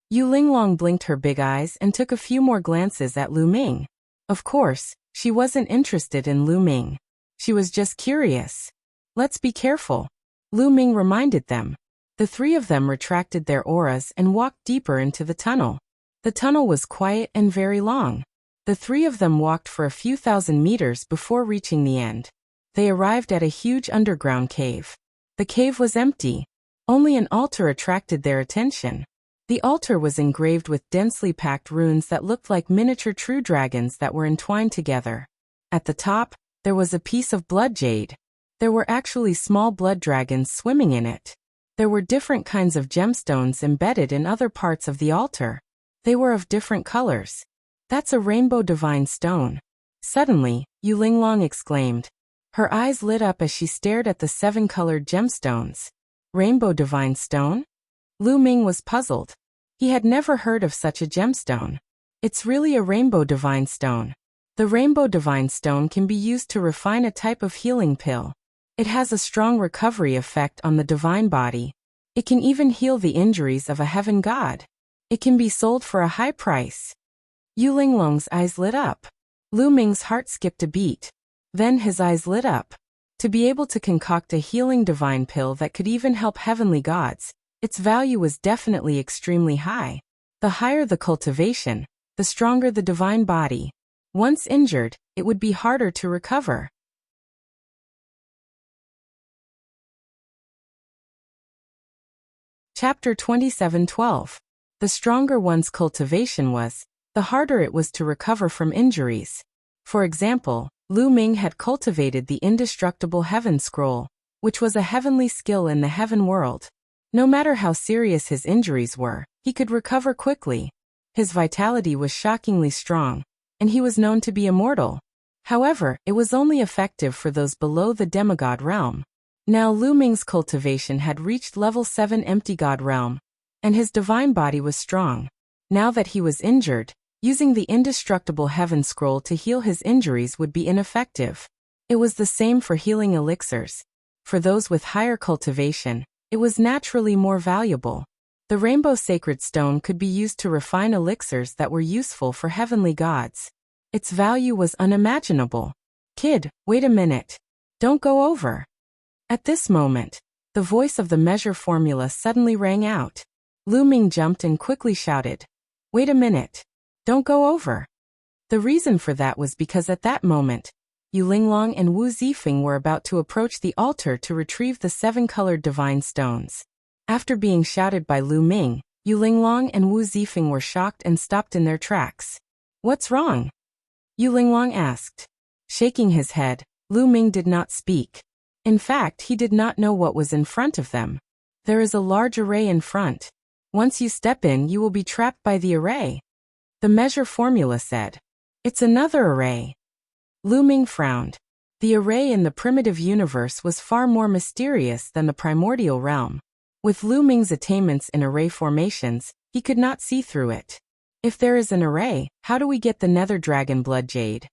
Yu Linglong blinked her big eyes and took a few more glances at Lu Ming. Of course, she wasn't interested in Lu Ming. She was just curious. Let's be careful, Lu Ming reminded them. The three of them retracted their auras and walked deeper into the tunnel. The tunnel was quiet and very long. The three of them walked for a few thousand meters before reaching the end. They arrived at a huge underground cave. The cave was empty. Only an altar attracted their attention. The altar was engraved with densely packed runes that looked like miniature true dragons that were entwined together. At the top, there was a piece of blood jade. There were actually small blood dragons swimming in it. There were different kinds of gemstones embedded in other parts of the altar. They were of different colors. That's a rainbow divine stone. Suddenly, Yu Linglong exclaimed. Her eyes lit up as she stared at the 7-colored gemstones. Rainbow divine stone? Lu Ming was puzzled. He had never heard of such a gemstone. It's really a rainbow divine stone. The rainbow divine stone can be used to refine a type of healing pill. It has a strong recovery effect on the divine body. It can even heal the injuries of a heaven god. It can be sold for a high price. Yu Linglong's eyes lit up. Lu Ming's heart skipped a beat. Then his eyes lit up. To be able to concoct a healing divine pill that could even help heavenly gods, its value was definitely extremely high. The higher the cultivation, the stronger the divine body. Once injured, it would be harder to recover. Chapter 27:12. The stronger one's cultivation was, the harder it was to recover from injuries. For example, Lu Ming had cultivated the indestructible heaven scroll, which was a heavenly skill in the heaven world. No matter how serious his injuries were, he could recover quickly. His vitality was shockingly strong, and he was known to be immortal. However, it was only effective for those below the demigod realm. Now Lu Ming's cultivation had reached level 7 empty god realm, and his divine body was strong. Now that he was injured, using the indestructible heaven scroll to heal his injuries would be ineffective. It was the same for healing elixirs. For those with higher cultivation, it was naturally more valuable. The rainbow sacred stone could be used to refine elixirs that were useful for heavenly gods. Its value was unimaginable. Kid, wait a minute. Don't go over. At this moment, the voice of the measure formula suddenly rang out. Lu Ming jumped and quickly shouted, "Wait a minute. Don't go over." The reason for that was because at that moment, Yu Linglong and Wu Zifeng were about to approach the altar to retrieve the 7-colored divine stones. After being shouted by Lu Ming, Yu Linglong and Wu Zifeng were shocked and stopped in their tracks. What's wrong? Yu Linglong asked. Shaking his head, Lu Ming did not speak. In fact, he did not know what was in front of them. There is a large array in front. Once you step in, you will be trapped by the array. The measure formula said. It's another array. Lu Ming frowned. The array in the primitive universe was far more mysterious than the primordial realm. With Lu Ming's attainments in array formations, he could not see through it. If there is an array, how do we get the nether dragon blood jade?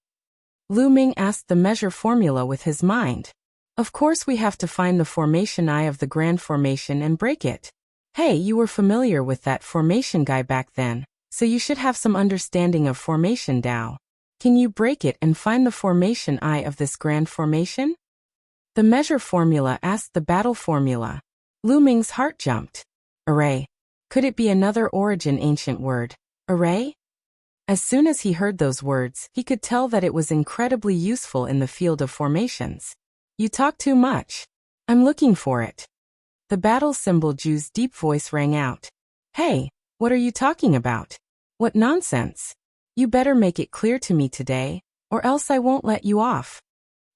Lu Ming asked the measure formula with his mind. Of course we have to find the formation eye of the grand formation and break it. Hey, you were familiar with that formation guy back then, so you should have some understanding of formation Tao. Can you break it and find the formation eye of this grand formation? The measure formula asked the battle formula. Lu Ming's heart jumped. Array. Could it be another origin ancient word? Array? As soon as he heard those words, he could tell that it was incredibly useful in the field of formations. You talk too much. I'm looking for it. The battle symbol Ju's deep voice rang out. Hey, what are you talking about? What nonsense? You better make it clear to me today, or else I won't let you off.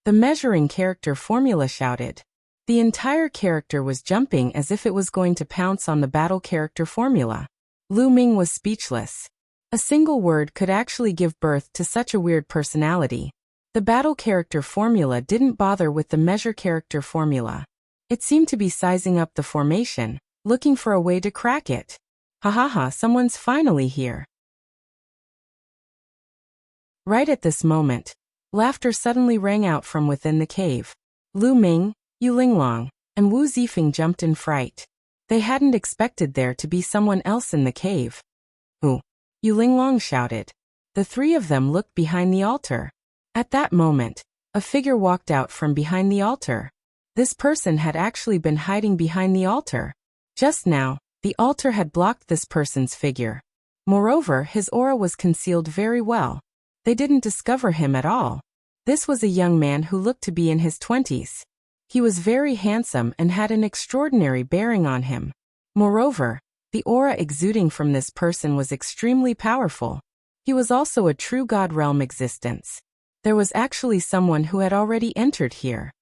The measuring character formula shouted. The entire character was jumping as if it was going to pounce on the battle character formula. Lu Ming was speechless. A single word could actually give birth to such a weird personality. The battle character formula didn't bother with the measure character formula. It seemed to be sizing up the formation, looking for a way to crack it. Ha ha ha, someone's finally here. Right at this moment, laughter suddenly rang out from within the cave. Lu Ming, Yu Linglong, and Wu Zifeng jumped in fright. They hadn't expected there to be someone else in the cave. Who? Yu Linglong shouted. The three of them looked behind the altar. At that moment, a figure walked out from behind the altar. This person had actually been hiding behind the altar. Just now, the altar had blocked this person's figure. Moreover, his aura was concealed very well. They didn't discover him at all. This was a young man who looked to be in his 20s. He was very handsome and had an extraordinary bearing on him. Moreover, the aura exuding from this person was extremely powerful. He was also a true God realm existence. There was actually someone who had already entered here.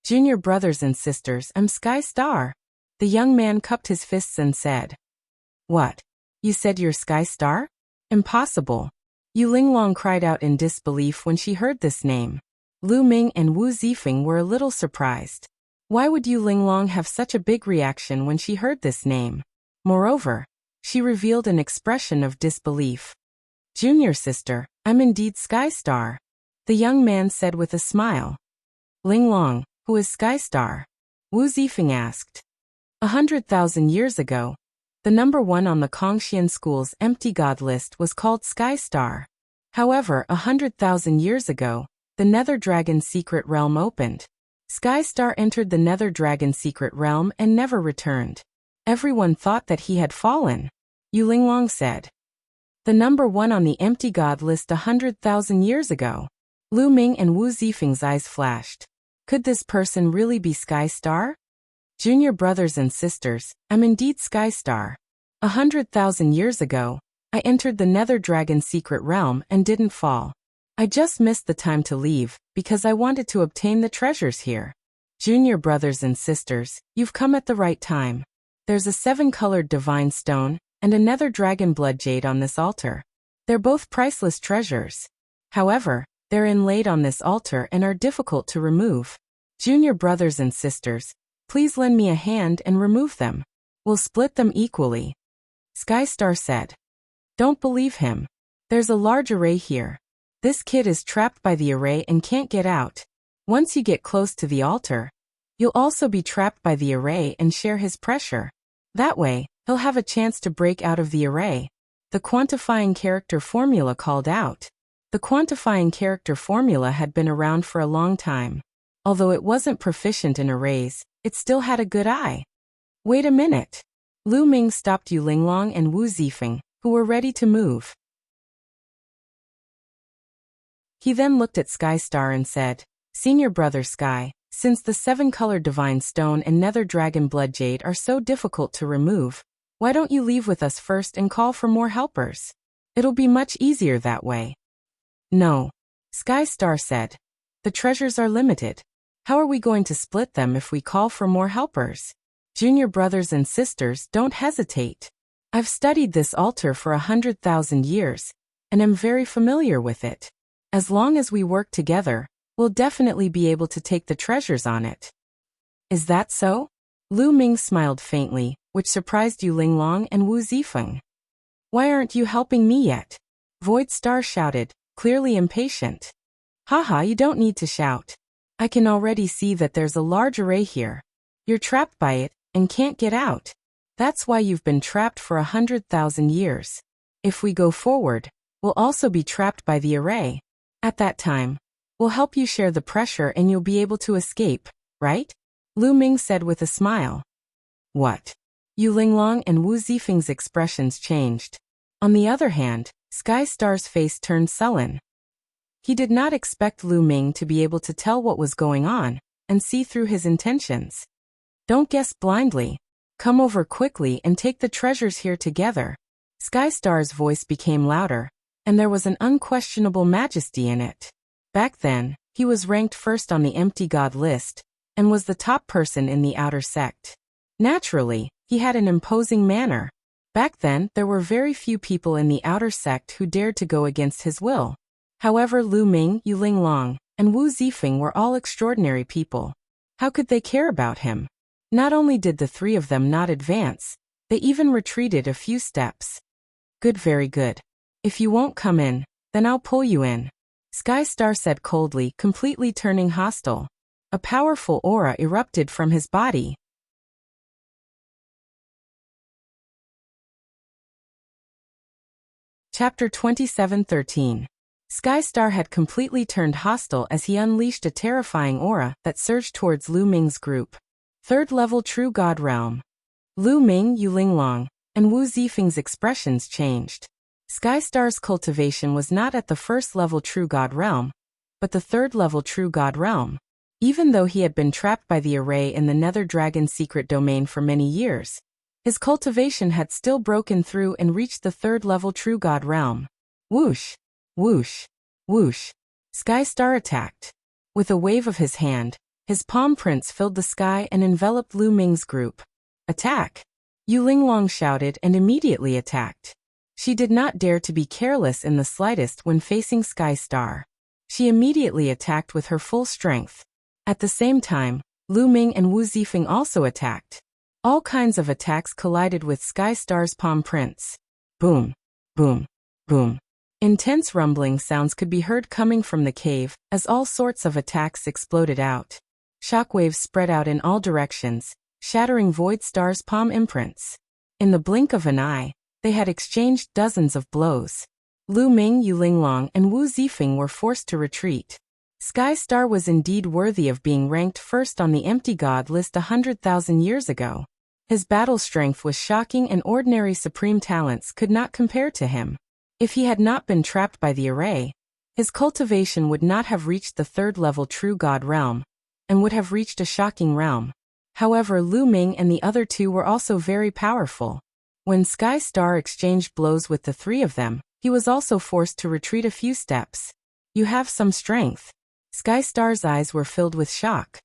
Junior brothers and sisters, I'm Sky Star. The young man cupped his fists and said. What? You said you're Sky Star? Impossible. Yu Linglong cried out in disbelief when she heard this name. Lu Ming and Wu Zifeng were a little surprised. Why would Yu Linglong have such a big reaction when she heard this name? Moreover, she revealed an expression of disbelief. Junior sister, I'm indeed Sky Star. The young man said with a smile. Linglong, who is Sky Star? Wu Zifeng asked. 100,000 years ago, the number one on the Kongxian school's empty god list was called Sky Star. However, 100,000 years ago, the Nether Dragon secret realm opened. Sky Star entered the Nether Dragon secret realm and never returned. Everyone thought that he had fallen. Yu Linglong said. The number one on the empty god list 100,000 years ago. Lu Ming and Wu Zifeng's eyes flashed. Could this person really be Sky Star? Junior brothers and sisters, I'm indeed Sky Star. 100,000 years ago, I entered the Nether Dragon secret realm and didn't fall. I just missed the time to leave, because I wanted to obtain the treasures here. Junior brothers and sisters, you've come at the right time. There's a 7-colored divine stone, and a Nether Dragon blood jade on this altar. They're both priceless treasures. However, they're inlaid on this altar and are difficult to remove. Junior brothers and sisters, please lend me a hand and remove them. We'll split them equally. Sky Star said. Don't believe him. There's a large array here. This kid is trapped by the array and can't get out. Once you get close to the altar, you'll also be trapped by the array and share his pressure. That way, he'll have a chance to break out of the array. The quantifying character formula called out. The quantifying character formula had been around for a long time. Although it wasn't proficient in arrays, it still had a good eye. Wait a minute. Lu Ming stopped Yu Linglong and Wu Zifeng, who were ready to move. He then looked at Sky Star and said, Senior brother Sky, since the 7-colored divine stone and Nether Dragon blood jade are so difficult to remove, why don't you leave with us first and call for more helpers? It'll be much easier that way. No. Sky Star said. The treasures are limited. How are we going to split them if we call for more helpers? Junior brothers and sisters, don't hesitate. I've studied this altar for 100,000 years, and am very familiar with it. As long as we work together, we'll definitely be able to take the treasures on it. Is that so? Lu Ming smiled faintly, which surprised Yu Linglong and Wu Zifeng. Why aren't you helping me yet? Void Star shouted, clearly impatient. Haha, you don't need to shout. I can already see that there's a large array here. You're trapped by it, and can't get out. That's why you've been trapped for 100,000 years. If we go forward, we'll also be trapped by the array. At that time, we'll help you share the pressure and you'll be able to escape, right? Lu Ming said with a smile. What? Yu Linglong and Wu Zifeng's expressions changed. On the other hand, Sky Star's face turned sullen. He did not expect Lu Ming to be able to tell what was going on and see through his intentions. Don't guess blindly. Come over quickly and take the treasures here together. Sky Star's voice became louder, and there was an unquestionable majesty in it. Back then, he was ranked first on the empty god list, and was the top person in the outer sect. Naturally, he had an imposing manner. Back then, there were very few people in the outer sect who dared to go against his will. However, Lu Ming, Yu Linglong, and Wu Zifeng were all extraordinary people. How could they care about him? Not only did the three of them not advance, they even retreated a few steps. Good, very good. If you won't come in, then I'll pull you in. Sky Star said coldly, completely turning hostile. A powerful aura erupted from his body. Chapter 27:13. Sky Star had completely turned hostile as he unleashed a terrifying aura that surged towards Lu Ming's group. Third level True God Realm. Lu Ming, Yu Linglong, and Wu Zifeng's expressions changed. Sky Star's cultivation was not at the first level True God Realm, but the third level True God Realm. Even though he had been trapped by the array in the Nether Dragon secret domain for many years, his cultivation had still broken through and reached the third level True God Realm. Whoosh! Whoosh! Whoosh! Sky Star attacked. With a wave of his hand, his palm prints filled the sky and enveloped Lu Ming's group. Attack! Yu Linglong shouted and immediately attacked. She did not dare to be careless in the slightest when facing Sky Star. She immediately attacked with her full strength. At the same time, Lu Ming and Wu Zifeng also attacked. All kinds of attacks collided with Sky Star's palm prints. Boom! Boom! Boom! Intense rumbling sounds could be heard coming from the cave as all sorts of attacks exploded out. Shockwaves spread out in all directions, shattering Void Star's palm imprints. In the blink of an eye, they had exchanged dozens of blows. Lu Ming, Yu Linglong, and Wu Zifeng were forced to retreat. Sky Star was indeed worthy of being ranked first on the empty god list 100,000 years ago. His battle strength was shocking and ordinary supreme talents could not compare to him. If he had not been trapped by the array, his cultivation would not have reached the third level True God Realm, and would have reached a shocking realm. However, Lu Ming and the other two were also very powerful. When Sky Star exchanged blows with the three of them, he was also forced to retreat a few steps. You have some strength. Sky Star's eyes were filled with shock.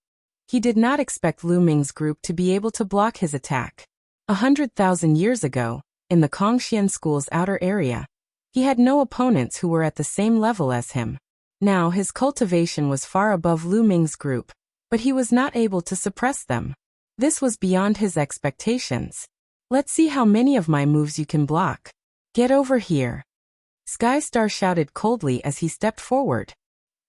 He did not expect Lu Ming's group to be able to block his attack. 100,000 years ago, in the Kongxian School's outer area, he had no opponents who were at the same level as him. Now his cultivation was far above Lu Ming's group, but he was not able to suppress them. This was beyond his expectations. Let's see how many of my moves you can block. Get over here. Sky Star shouted coldly as he stepped forward.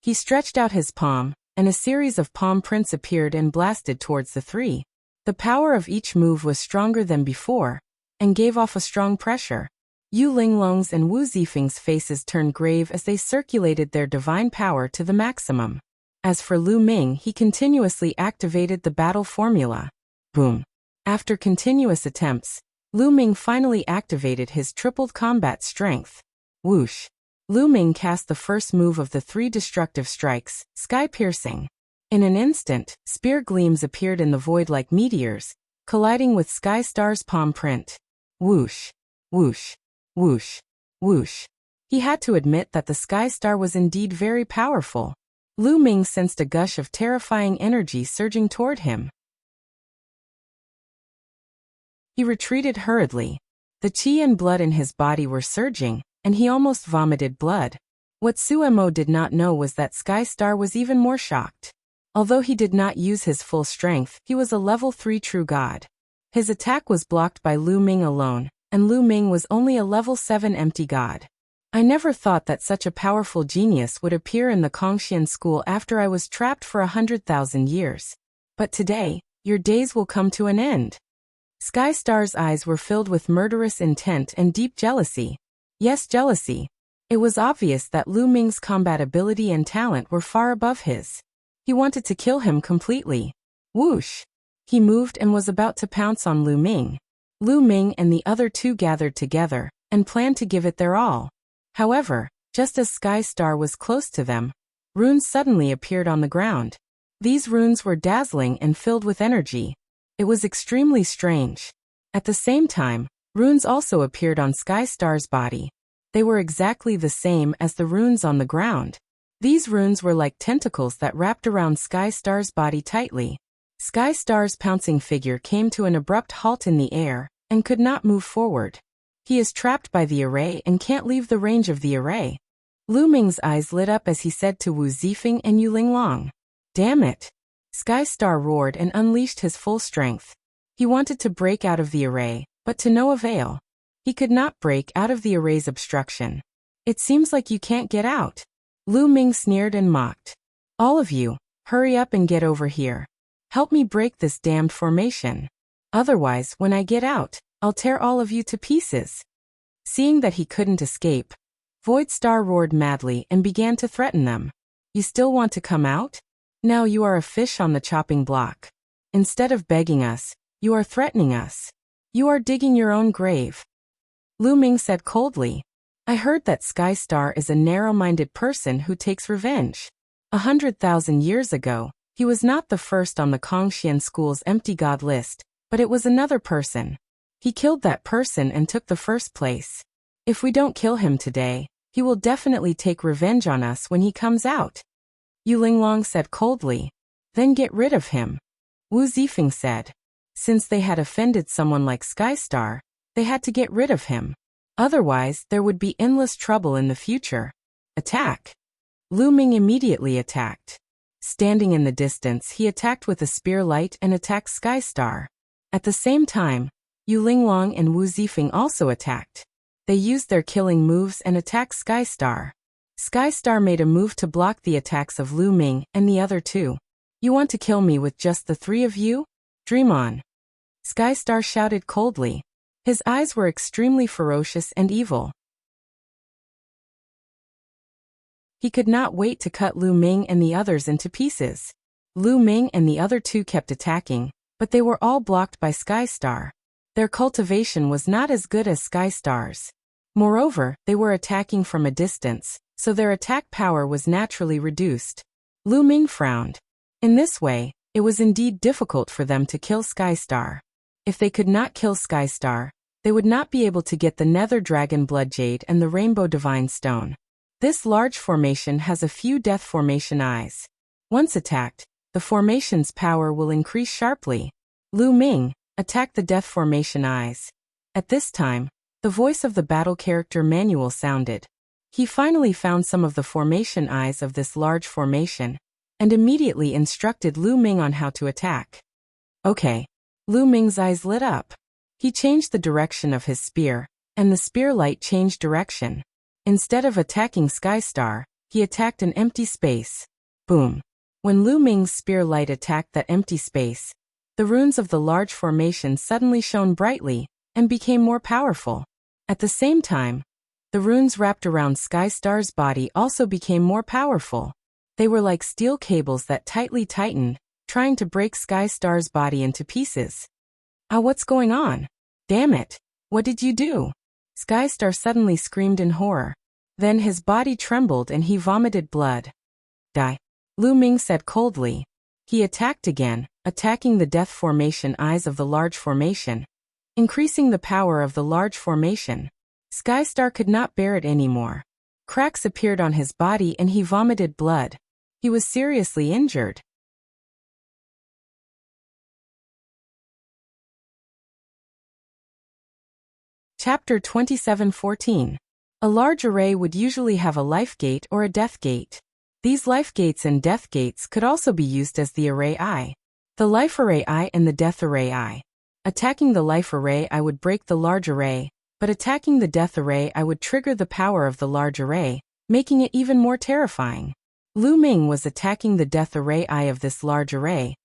He stretched out his palm, and a series of palm prints appeared and blasted towards the three. The power of each move was stronger than before, and gave off a strong pressure. Yu Linglong's and Wu Zifeng's faces turned grave as they circulated their divine power to the maximum. As for Lu Ming, he continuously activated the battle formula. Boom. After continuous attempts, Lu Ming finally activated his tripled combat strength. Whoosh. Lu Ming cast the first move of the three destructive strikes, sky-piercing. In an instant, spear gleams appeared in the void like meteors, colliding with Sky Star's palm print. Whoosh. Whoosh. Whoosh. Whoosh. He had to admit that the Sky Star was indeed very powerful. Lu Ming sensed a gush of terrifying energy surging toward him. He retreated hurriedly. The qi and blood in his body were surging, and he almost vomited blood. What Suemo did not know was that Sky Star was even more shocked. Although he did not use his full strength, he was a level 3 true god. His attack was blocked by Lu Ming alone, and Lu Ming was only a level 7 empty god. I never thought that such a powerful genius would appear in the Kongxian school after I was trapped for 100,000 years. But today, your days will come to an end. Sky Star's eyes were filled with murderous intent and deep jealousy. Yes, jealousy. It was obvious that Lu Ming's combat ability and talent were far above his. He wanted to kill him completely. Whoosh! He moved and was about to pounce on Lu Ming. Lu Ming and the other two gathered together and planned to give it their all. However, just as Sky Star was close to them, runes suddenly appeared on the ground. These runes were dazzling and filled with energy. It was extremely strange. At the same time, runes also appeared on Sky Star's body. They were exactly the same as the runes on the ground. These runes were like tentacles that wrapped around Sky Star's body tightly. Sky Star's pouncing figure came to an abrupt halt in the air and could not move forward. He is trapped by the array and can't leave the range of the array. Lu Ming's eyes lit up as he said to Wu Zifeng and Yu Linglong, "Damn it!" Sky Star roared and unleashed his full strength. He wanted to break out of the array, but to no avail. He could not break out of the array's obstruction. "It seems like you can't get out." Lu Ming sneered and mocked. "All of you, hurry up and get over here. Help me break this damned formation. Otherwise, when I get out, I'll tear all of you to pieces." Seeing that he couldn't escape, Void Star roared madly and began to threaten them. "You still want to come out? Now you are a fish on the chopping block. Instead of begging us, you are threatening us. You are digging your own grave." Lu Ming said coldly, "I heard that Sky Star is a narrow-minded person who takes revenge. 100,000 years ago, he was not the first on the Kongxian school's empty god list, but it was another person. He killed that person and took the first place. If we don't kill him today, he will definitely take revenge on us when he comes out." Yu Linglong said coldly, "Then get rid of him." Wu Zifeng said, since they had offended someone like Sky Star, they had to get rid of him. Otherwise, there would be endless trouble in the future. Attack! Lu Ming immediately attacked. Standing in the distance, he attacked with a spear light and attacked Sky Star. At the same time, Yu Linglong and Wu Zifeng also attacked. They used their killing moves and attacked Sky Star. Sky Star made a move to block the attacks of Lu Ming and the other two. "You want to kill me with just the three of you? Dream on." Sky Star shouted coldly. His eyes were extremely ferocious and evil. He could not wait to cut Lu Ming and the others into pieces. Lu Ming and the other two kept attacking, but they were all blocked by Sky Star. Their cultivation was not as good as Sky Star's. Moreover, they were attacking from a distance, so their attack power was naturally reduced. Lu Ming frowned. In this way, it was indeed difficult for them to kill Sky Star. If they could not kill Sky Star, they would not be able to get the Nether Dragon Blood Jade and the Rainbow Divine Stone. This large formation has a few Death Formation eyes. Once attacked, the formation's power will increase sharply. Lu Ming, attack the Death Formation eyes. At this time, the voice of the battle character manual sounded. He finally found some of the formation eyes of this large formation, and immediately instructed Lu Ming on how to attack. Okay. Lu Ming's eyes lit up. He changed the direction of his spear, and the spear light changed direction. Instead of attacking Sky Star, he attacked an empty space. Boom. When Lu Ming's spear light attacked that empty space, the runes of the large formation suddenly shone brightly and became more powerful. At the same time, the runes wrapped around Sky Star's body also became more powerful. They were like steel cables that tightly tightened, trying to break Sky Star's body into pieces. What's going on? Damn it! What did you do? Sky Star suddenly screamed in horror. Then his body trembled and he vomited blood. Die. Lu Ming said coldly. He attacked again, attacking the Death Formation eyes of the large formation, increasing the power of the large formation. Skystar could not bear it anymore. Cracks appeared on his body and he vomited blood. He was seriously injured. Chapter 27:14. A large array would usually have a life gate or a death gate. These life gates and death gates could also be used as the array I. The life array I and the death array I. Attacking the life array I would break the large array, but attacking the death array I would trigger the power of the large array, making it even more terrifying. Lu Ming was attacking the death array I of this large array,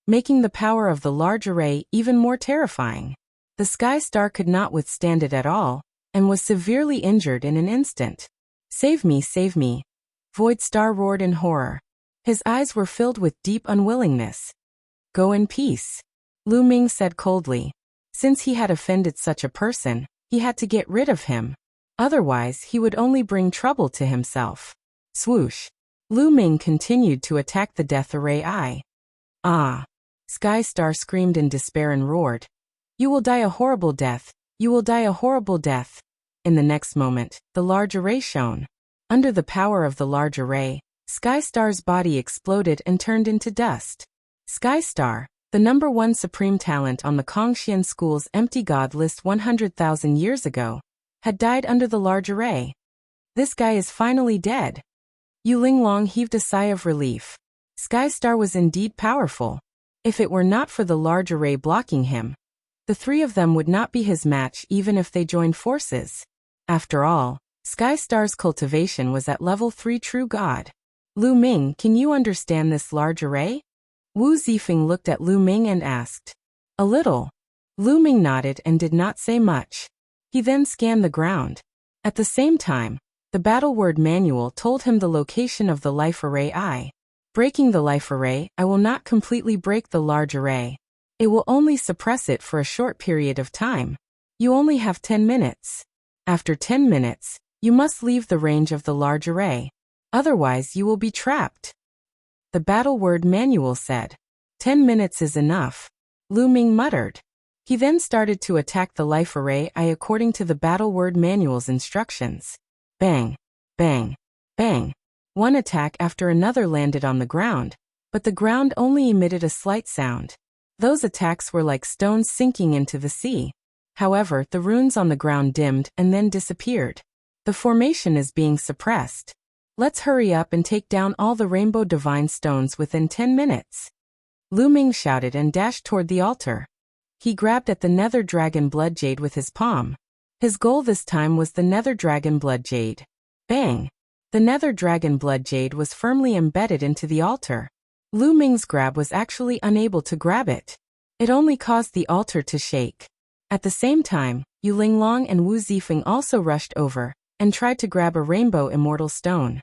making the power of the large array even more terrifying. The Skystar could not withstand it at all, and was severely injured in an instant. Save me, save me. Void Star roared in horror. His eyes were filled with deep unwillingness. Go in peace, Lu Ming said coldly. Since he had offended such a person, he had to get rid of him. Otherwise, he would only bring trouble to himself. Swoosh. Lu Ming continued to attack the death array I. Ah! Skystar screamed in despair and roared. You will die a horrible death. You will die a horrible death. In the next moment, the large array shone. Under the power of the large array, Skystar's body exploded and turned into dust. Skystar, the #1 supreme talent on the Kongxian School's empty god list 100,000 years ago, had died under the large array. This guy is finally dead. Yu Linglong heaved a sigh of relief. Skystar was indeed powerful. If it were not for the large array blocking him, the three of them would not be his match even if they joined forces. After all, Skystar's cultivation was at level 3 true god. Lu Ming, can you understand this large array? Wu Zifeng looked at Lu Ming and asked. A little. Lu Ming nodded and did not say much. He then scanned the ground. At the same time, the battle word manual told him the location of the life array I. Breaking the life array, I will not completely break the large array. It will only suppress it for a short period of time. You only have 10 minutes. After 10 minutes, you must leave the range of the large array. Otherwise you will be trapped. The battle word manual said. 10 minutes is enough. Lu Ming muttered. He then started to attack the life array I according to the battle word manual's instructions. Bang, bang, bang. One attack after another landed on the ground, but the ground only emitted a slight sound. Those attacks were like stones sinking into the sea. However, the runes on the ground dimmed and then disappeared. The formation is being suppressed. Let's hurry up and take down all the rainbow divine stones within 10 minutes. Lu Ming shouted and dashed toward the altar. He grabbed at the Nether Dragon Blood Jade with his palm. His goal this time was the Nether Dragon Blood Jade. Bang! The Nether Dragon Blood Jade was firmly embedded into the altar. Lu Ming's grab was actually unable to grab it. It only caused the altar to shake. At the same time, Yu Linglong and Wu Zifeng also rushed over and tried to grab a rainbow immortal stone.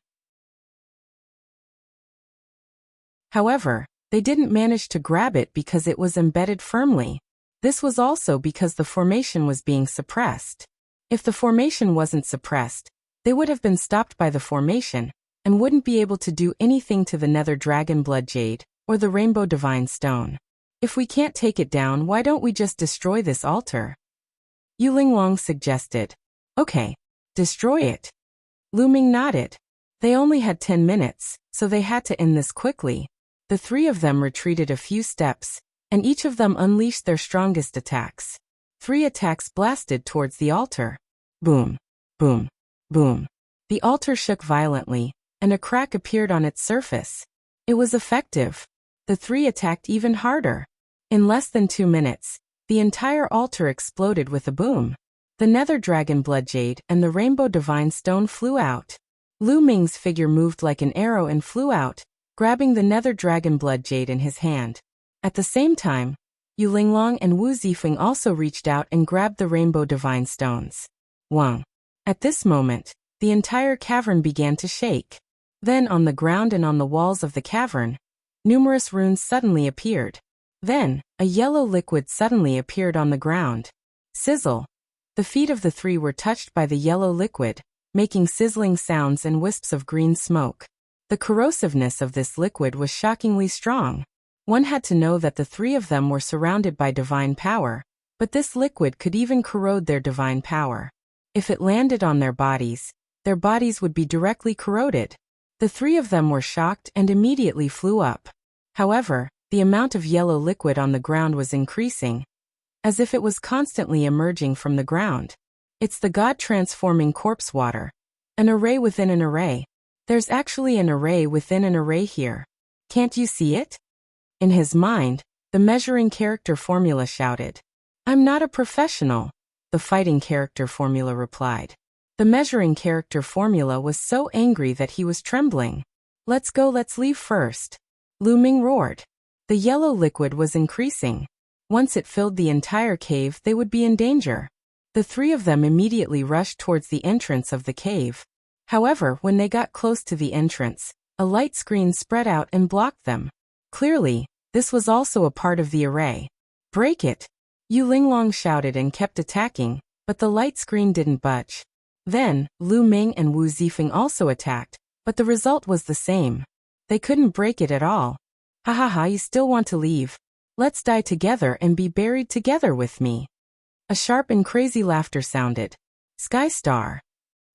However, they didn't manage to grab it because it was embedded firmly. This was also because the formation was being suppressed. If the formation wasn't suppressed, they would have been stopped by the formation and wouldn't be able to do anything to the Nether Dragon Blood Jade or the Rainbow Divine Stone. If we can't take it down, why don't we just destroy this altar? Yu Linglong suggested. Okay, destroy it. Lu Ming nodded. They only had 10 minutes, so they had to end this quickly. The three of them retreated a few steps, and each of them unleashed their strongest attacks. 3 attacks blasted towards the altar. Boom, boom, boom. The altar shook violently, and a crack appeared on its surface. It was effective. The 3 attacked even harder. In less than 2 minutes, the entire altar exploded with a boom. The Nether Dragon Blood Jade and the Rainbow Divine Stone flew out. Lu Ming's figure moved like an arrow and flew out, grabbing the Nether Dragon Blood Jade in his hand. At the same time, Yu Linglong and Wu Zifeng also reached out and grabbed the Rainbow Divine Stones. Wang. At this moment, the entire cavern began to shake. Then on the ground and on the walls of the cavern, numerous runes suddenly appeared. Then, a yellow liquid suddenly appeared on the ground. Sizzle. The feet of the 3 were touched by the yellow liquid, making sizzling sounds and wisps of green smoke. The corrosiveness of this liquid was shockingly strong. One had to know that the 3 of them were surrounded by divine power, but this liquid could even corrode their divine power. If it landed on their bodies would be directly corroded. The three of them were shocked and immediately flew up. However, the amount of yellow liquid on the ground was increasing, as if it was constantly emerging from the ground. It's the God-transforming corpse water. An array within an array. There's actually an array within an array here. Can't you see it? In his mind, the measuring character formula shouted. I'm not a professional, the fighting character formula replied. The measuring character formula was so angry that he was trembling. Let's go, let's leave first. Lu Ming roared. The yellow liquid was increasing. Once it filled the entire cave, they would be in danger. The three of them immediately rushed towards the entrance of the cave. However, when they got close to the entrance, a light screen spread out and blocked them. Clearly, this was also a part of the array. Break it! Yu Linglong shouted and kept attacking, but the light screen didn't budge. Then, Lu Ming and Wu Zifeng also attacked, but the result was the same. They couldn't break it at all. Ha ha ha, you still want to leave? Let's die together and be buried together with me. A sharp and crazy laughter sounded. Sky Star.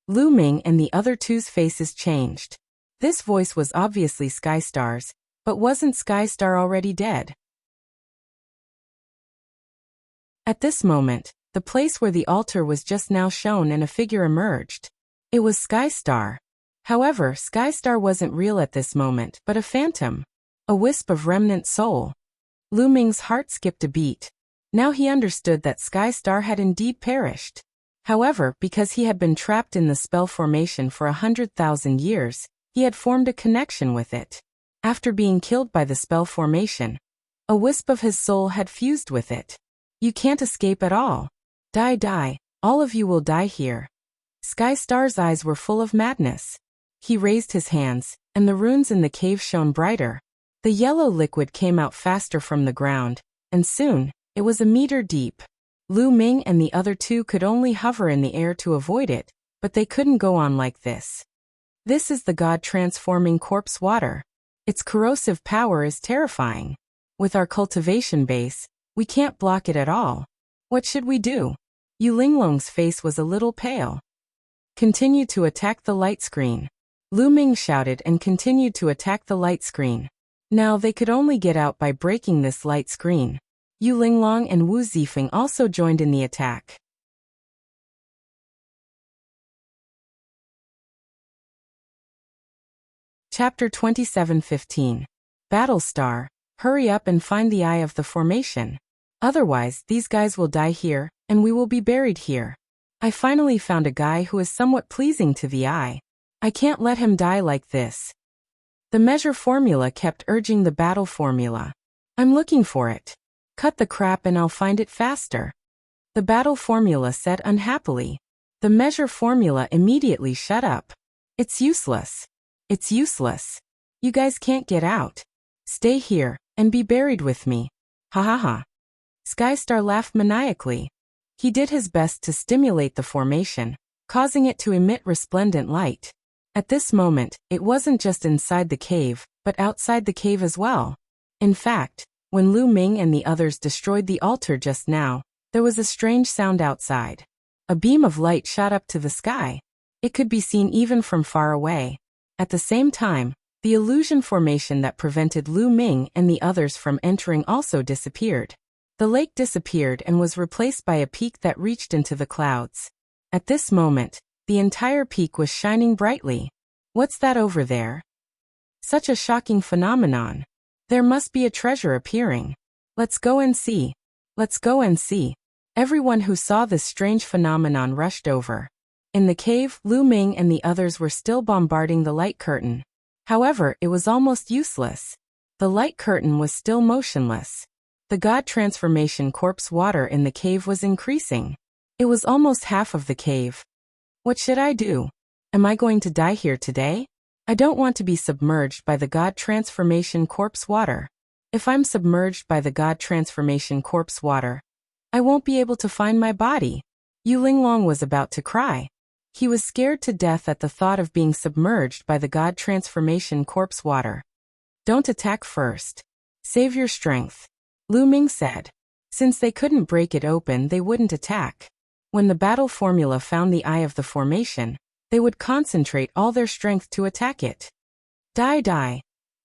Lu Ming and the other two's faces changed. This voice was obviously Sky Star's, but wasn't Sky Star already dead? At this moment, the place where the altar was just now shown and a figure emerged. It was Sky Star. However, Sky Star wasn't real at this moment, but a phantom. A wisp of remnant soul. Lu Ming's heart skipped a beat. Now he understood that Sky Star had indeed perished. However, because he had been trapped in the spell formation for 100,000 years, he had formed a connection with it. After being killed by the spell formation, a wisp of his soul had fused with it. You can't escape at all. Die, die, all of you will die here. Sky Star's eyes were full of madness. He raised his hands, and the runes in the cave shone brighter. The yellow liquid came out faster from the ground, and soon, it was a meter deep. Lu Ming and the other two could only hover in the air to avoid it, but they couldn't go on like this. This is the God-transforming corpse water. Its corrosive power is terrifying. With our cultivation base, we can't block it at all. What should we do? Yu Linglong's face was a little pale. Continue to attack the light screen. Lu Ming shouted and continued to attack the light screen. Now they could only get out by breaking this light screen. Yu Linglong and Wu Zifeng also joined in the attack. Chapter 27:15. Battlestar, hurry up and find the eye of the formation. Otherwise, these guys will die here, and we will be buried here. I finally found a guy who is somewhat pleasing to the eye. I can't let him die like this. The measure formula kept urging the battle formula. I'm looking for it. Cut the crap and I'll find it faster. The battle formula said unhappily. The measure formula immediately shut up. It's useless. It's useless. You guys can't get out. Stay here, and be buried with me. Ha ha ha. Sky Star laughed maniacally. He did his best to stimulate the formation, causing it to emit resplendent light. At this moment, it wasn't just inside the cave, but outside the cave as well. In fact, when Lu Ming and the others destroyed the altar just now, there was a strange sound outside. A beam of light shot up to the sky. It could be seen even from far away. At the same time, the illusion formation that prevented Lu Ming and the others from entering also disappeared. The lake disappeared and was replaced by a peak that reached into the clouds. At this moment, the entire peak was shining brightly. What's that over there? Such a shocking phenomenon. There must be a treasure appearing. Let's go and see. Let's go and see. Everyone who saw this strange phenomenon rushed over. In the cave, Lu Ming and the others were still bombarding the light curtain. However, it was almost useless. The light curtain was still motionless. The God transformation corpse water in the cave was increasing. It was almost half of the cave. What should I do? Am I going to die here today? I don't want to be submerged by the God transformation corpse water. If I'm submerged by the God transformation corpse water, I won't be able to find my body. Yu Linglong was about to cry. He was scared to death at the thought of being submerged by the God transformation corpse water. Don't attack first. Save your strength. Lu Ming said. Since they couldn't break it open, they wouldn't attack. When the battle formula found the eye of the formation, they would concentrate all their strength to attack it. Die, die.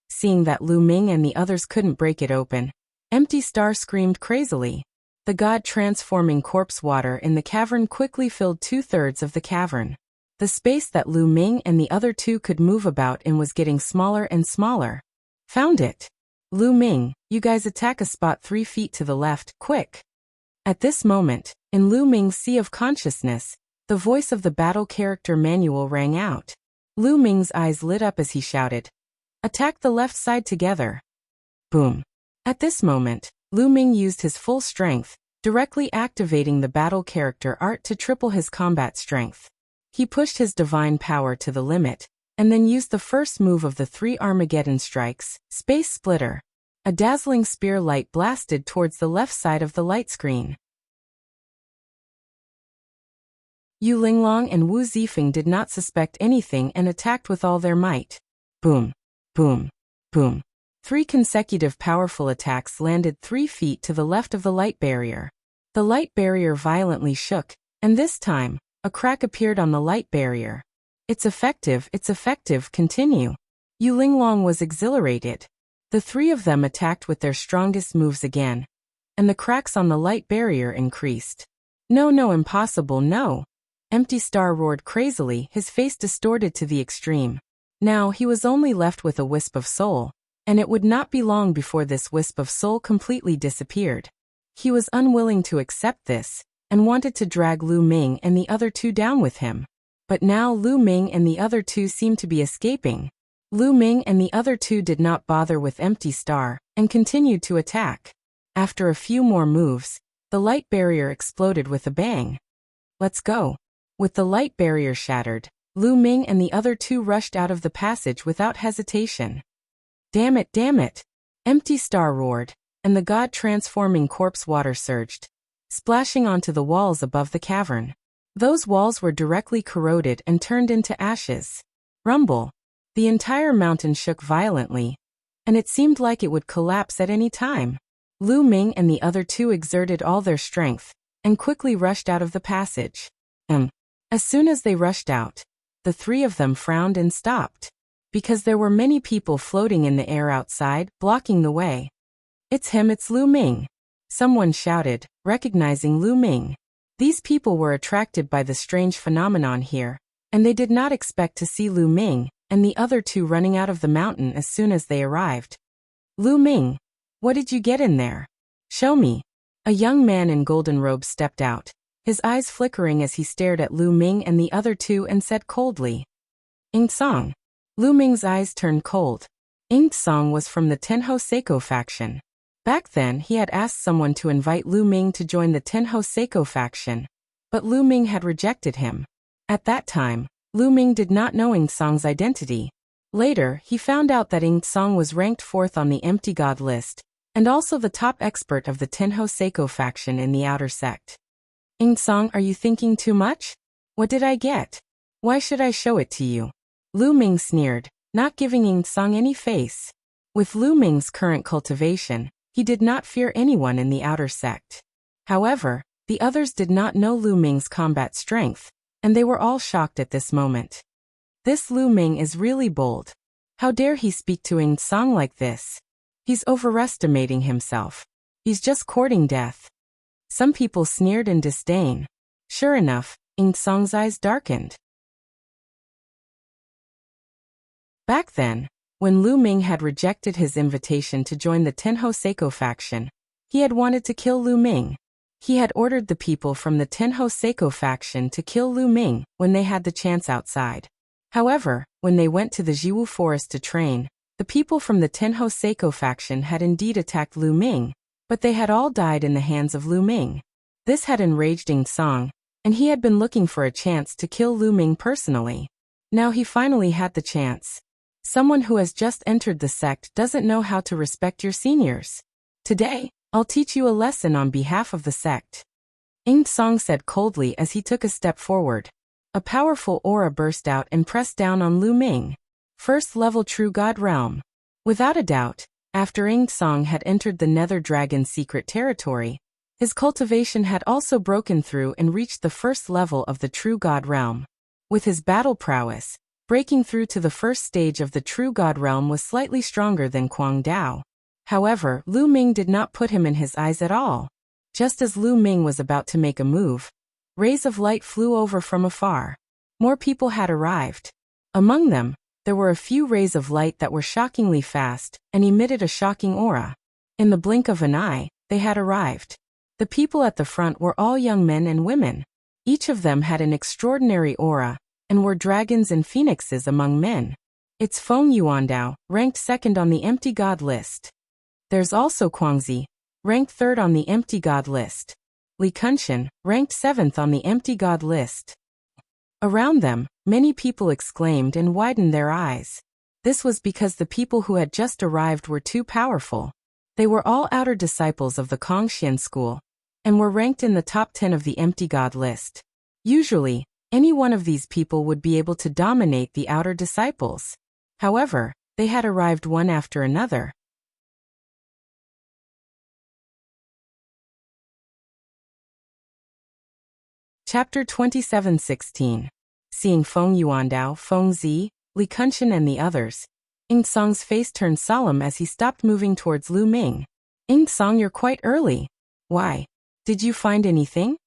Seeing that Lu Ming and the others couldn't break it open, Empty Star screamed crazily. The God-transforming corpse water in the cavern quickly filled 2/3 of the cavern. The space that Lu Ming and the other two could move about in was getting smaller and smaller. Found it. Lu Ming, you guys attack a spot 3 feet to the left, quick. At this moment, in Lu Ming's sea of consciousness, the voice of the battle character manual rang out. Lu Ming's eyes lit up as he shouted, "Attack the left side together." Boom. At this moment, Lu Ming used his full strength, directly activating the battle character art to triple his combat strength. He pushed his divine power to the limit, and then used the first move of the 3 Armageddon strikes, Space Splitter. A dazzling spear light blasted towards the left side of the light screen. Yu Linglong and Wu Zifeng did not suspect anything and attacked with all their might. Boom, boom, boom. 3 consecutive powerful attacks landed 3 feet to the left of the light barrier. The light barrier violently shook, and this time, a crack appeared on the light barrier. It's effective, continue. Yu Linglong was exhilarated. The 3 of them attacked with their strongest moves again, and the cracks on the light barrier increased. No, no, impossible, no. Empty Star roared crazily, his face distorted to the extreme. Now he was only left with a wisp of soul, and it would not be long before this wisp of soul completely disappeared. He was unwilling to accept this, and wanted to drag Lu Ming and the other 2 down with him. But now Lu Ming and the other 2 seemed to be escaping. Lu Ming and the other 2 did not bother with Empty Star, and continued to attack. After a few more moves, the light barrier exploded with a bang. Let's go. With the light barrier shattered, Lu Ming and the other 2 rushed out of the passage without hesitation. Damn it, Empty Star roared, and the God-transforming corpse water surged, splashing onto the walls above the cavern. Those walls were directly corroded and turned into ashes. Rumble. The entire mountain shook violently, and it seemed like it would collapse at any time. Lu Ming and the other 2 exerted all their strength, and quickly rushed out of the passage. As soon as they rushed out, the 3 of them frowned and stopped, because there were many people floating in the air outside, blocking the way. It's him, it's Lu Ming. Someone shouted, recognizing Lu Ming. These people were attracted by the strange phenomenon here, and they did not expect to see Lu Ming and the other 2 running out of the mountain as soon as they arrived. Lu Ming, what did you get in there? Show me. A young man in golden robes stepped out, his eyes flickering as he stared at Lu Ming and the other 2 and said coldly, "Ing Song." Lu Ming's eyes turned cold. Ing Song was from the Tenho Seiko faction. Back then he had asked someone to invite Lu Ming to join the Tenho Seiko faction, but Lu Ming had rejected him. At that time, Lu Ming did not know Ing Song's identity. Later, he found out that Ing Song was ranked 4th on the Empty God list, and also the top expert of the Tenho Seiko faction in the outer sect. Ing Song, are you thinking too much? What did I get? Why should I show it to you? Lu Ming sneered, not giving Ing Song any face. With Lu Ming's current cultivation, he did not fear anyone in the outer sect. However, the others did not know Lu Ming's combat strength, and they were all shocked at this moment. This Lu Ming is really bold. How dare he speak to Ing Song like this? He's overestimating himself. He's just courting death. Some people sneered in disdain. Sure enough, Ing Song's eyes darkened. Back then, when Lu Ming had rejected his invitation to join the Tenho Seiko faction, he had wanted to kill Lu Ming. He had ordered the people from the Tenho Seiko faction to kill Lu Ming when they had the chance outside. However, when they went to the Jiwu forest to train, the people from the Tenho Seiko faction had indeed attacked Lu Ming, but they had all died in the hands of Lu Ming. This had enraged Ing Song, and he had been looking for a chance to kill Lu Ming personally. Now he finally had the chance. Someone who has just entered the sect doesn't know how to respect your seniors. Today, I'll teach you a lesson on behalf of the sect. Ing Song said coldly as he took a step forward. A powerful aura burst out and pressed down on Lu Ming. First level True God Realm. Without a doubt, after Ing Song had entered the Nether Dragon's secret territory, His cultivation had also broken through and reached the first level of the true God realm. With his battle prowess, breaking through to the first stage of the true God realm was slightly stronger than Kuang Dao. However, Lu Ming did not put him in his eyes at all. Just as Lu Ming was about to make a move, rays of light flew over from afar. More people had arrived. Among them, there were a few rays of light that were shockingly fast and emitted a shocking aura. In the blink of an eye, they had arrived. The people at the front were all young men and women. Each of them had an extraordinary aura, and were dragons and phoenixes among men. It's Feng Yuandao, ranked second on the empty god list. There's also Guangzi, ranked third on the empty god list. Li Kunshan, ranked seventh on the empty god list. Around them, many people exclaimed and widened their eyes. This was because the people who had just arrived were too powerful. They were all outer disciples of the Kongxian school, and were ranked in the top 10 of the empty god list. Usually, any one of these people would be able to dominate the outer disciples. However, they had arrived one after another. Chapter 27:16. Seeing Feng Yuandao, Feng Zi, Li Kunshan and the others, Ying Song's face turned solemn as he stopped moving towards Lu Ming. Ying Song, you're quite early. Why? Did you find anything?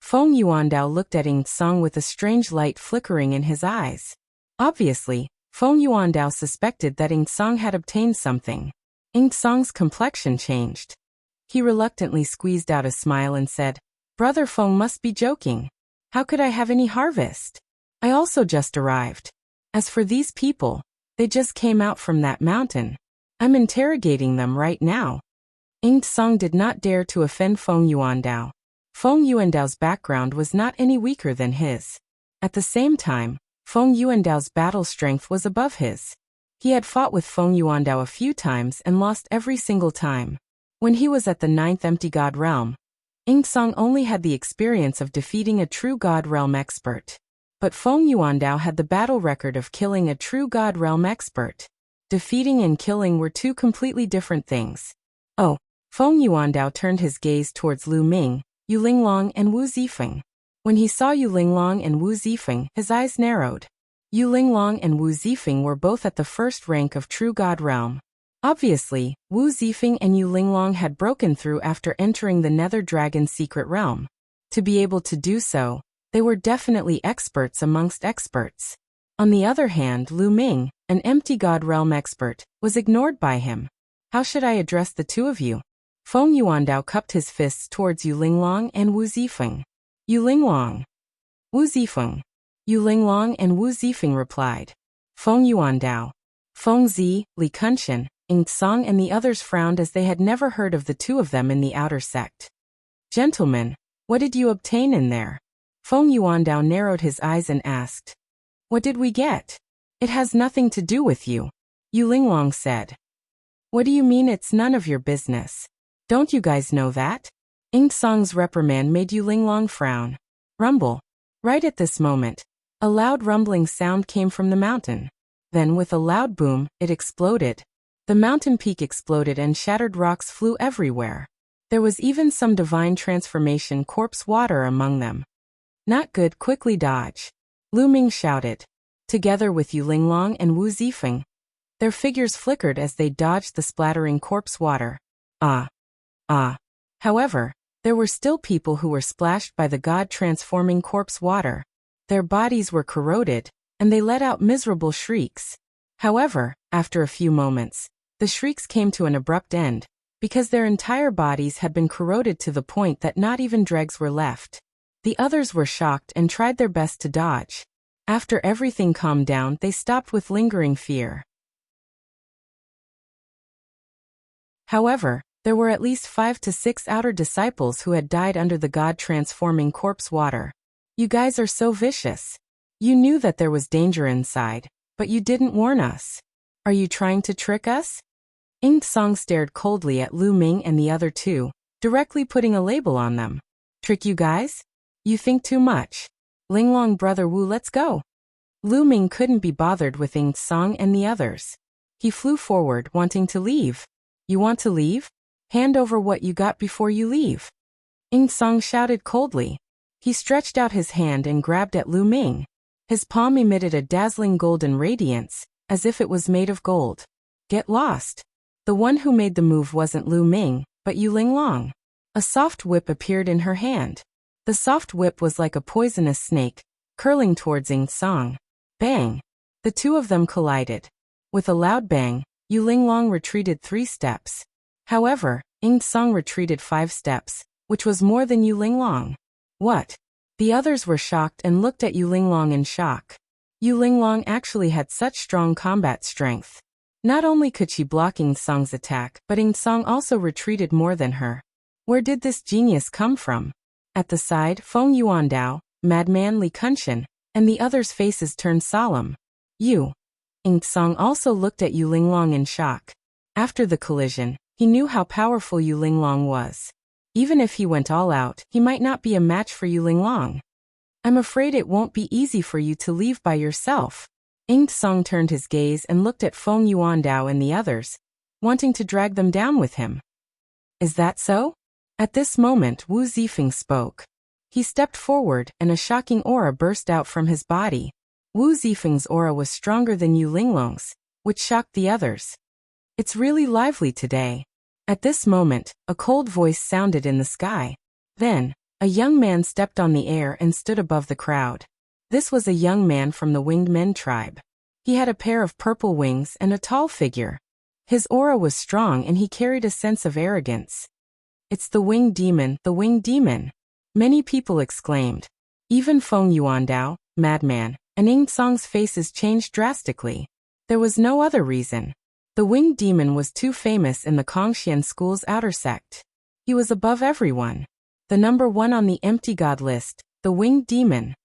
Feng Yuandao looked at Ying Song with a strange light flickering in his eyes. Obviously, Feng Yuandao suspected that Ying Song had obtained something. Ying Song's complexion changed. He reluctantly squeezed out a smile and said, Brother Feng must be joking. How could I have any harvest? I also just arrived. As for these people, they just came out from that mountain. I'm interrogating them right now. Ying Song did not dare to offend Feng Yuandao. Feng Yuandao's background was not any weaker than his. At the same time, Feng Yuandao's battle strength was above his. He had fought with Feng Yuandao a few times and lost every single time. When he was at the 9th empty god realm, Ying Song only had the experience of defeating a true god realm expert. But Feng Yuandao had the battle record of killing a true god realm expert. Defeating and killing were two completely different things. Oh, Feng Yuandao turned his gaze towards Lu Ming, Yu Linglong and Wu Zifeng. When he saw Yu Linglong and Wu Zifeng, his eyes narrowed. Yu Linglong and Wu Zifeng were both at the first rank of true god realm. Obviously, Wu Zifeng and Yu Linglong had broken through after entering the Nether Dragon's secret realm. To be able to do so, they were definitely experts amongst experts. On the other hand, Lu Ming, an empty god realm expert, was ignored by him. How should I address the two of you? Feng Yuandao cupped his fists towards Yu Linglong and Wu Zifeng. Yu Linglong. Wu Zifeng. Yu Linglong and Wu Zifeng replied. Feng Yuandao. Feng Zi, Li Kunshan, Ying Song and the others frowned as they had never heard of the two of them in the outer sect. Gentlemen, what did you obtain in there? Feng Yuandao narrowed his eyes and asked. What did we get? It has nothing to do with you, Yu Linglong said. What do you mean it's none of your business? Don't you guys know that? Ying Song's reprimand made Yu Linglong frown. Rumble. Right at this moment, a loud rumbling sound came from the mountain. Then with a loud boom, it exploded. The mountain peak exploded and shattered rocks flew everywhere. There was even some divine transformation corpse water among them. Not good, quickly dodge. Lu Ming shouted. Together with Yu Linglong and Wu Zifeng, their figures flickered as they dodged the splattering corpse water. However, there were still people who were splashed by the god-transforming corpse water. Their bodies were corroded, and they let out miserable shrieks. However, after a few moments, the shrieks came to an abrupt end, because their entire bodies had been corroded to the point that not even dregs were left. The others were shocked and tried their best to dodge. After everything calmed down, they stopped with lingering fear. However, there were at least 5 to 6 outer disciples who had died under the god-transforming corpse water. You guys are so vicious. You knew that there was danger inside, but you didn't warn us. Are you trying to trick us? Ying Song stared coldly at Lu Ming and the other two, directly putting a label on them. Trick you guys? You think too much. Linglong, brother Wu, let's go. Lu Ming couldn't be bothered with Ying Song and the others. He flew forward, wanting to leave. You want to leave? Hand over what you got before you leave. Ing Song shouted coldly. He stretched out his hand and grabbed at Lu Ming. His palm emitted a dazzling golden radiance, as if it was made of gold. Get lost. The one who made the move wasn't Lu Ming, but Yu Linglong. A soft whip appeared in her hand. The soft whip was like a poisonous snake, curling towards Ing Song. Bang! The two of them collided. With a loud bang, Yu Linglong retreated 3 steps. However, Ing Song retreated 5 steps, which was more than Yu Linglong. What? The others were shocked and looked at Yu Linglong in shock. Yu Linglong actually had such strong combat strength. Not only could she block Ing Song's attack, but Ing Song also retreated more than her. Where did this genius come from? At the side, Feng Yuandao, Madman Li Kunshan, and the others' faces turned solemn. Ing Song also looked at Yu Linglong in shock. After the collision, he knew how powerful Yu Linglong was. Even if he went all out, he might not be a match for Yu Linglong. I'm afraid it won't be easy for you to leave by yourself. Ing Song turned his gaze and looked at Feng Yuandao and the others, wanting to drag them down with him. Is that so? At this moment, Wu Zifeng spoke. He stepped forward and a shocking aura burst out from his body. Wu Zifeng's aura was stronger than Yu Linglong's, which shocked the others. It's really lively today. At this moment, a cold voice sounded in the sky. Then, a young man stepped on the air and stood above the crowd. This was a young man from the Winged Men tribe. He had a pair of purple wings and a tall figure. His aura was strong and he carried a sense of arrogance. It's the Winged Demon, the Winged Demon. Many people exclaimed. Even Feng Yuandao, Madman, and Ing Song's faces changed drastically. There was no other reason. The Winged Demon was too famous in the Kongxian school's outer sect. He was above everyone. The number 1 on the empty god list, the Winged Demon.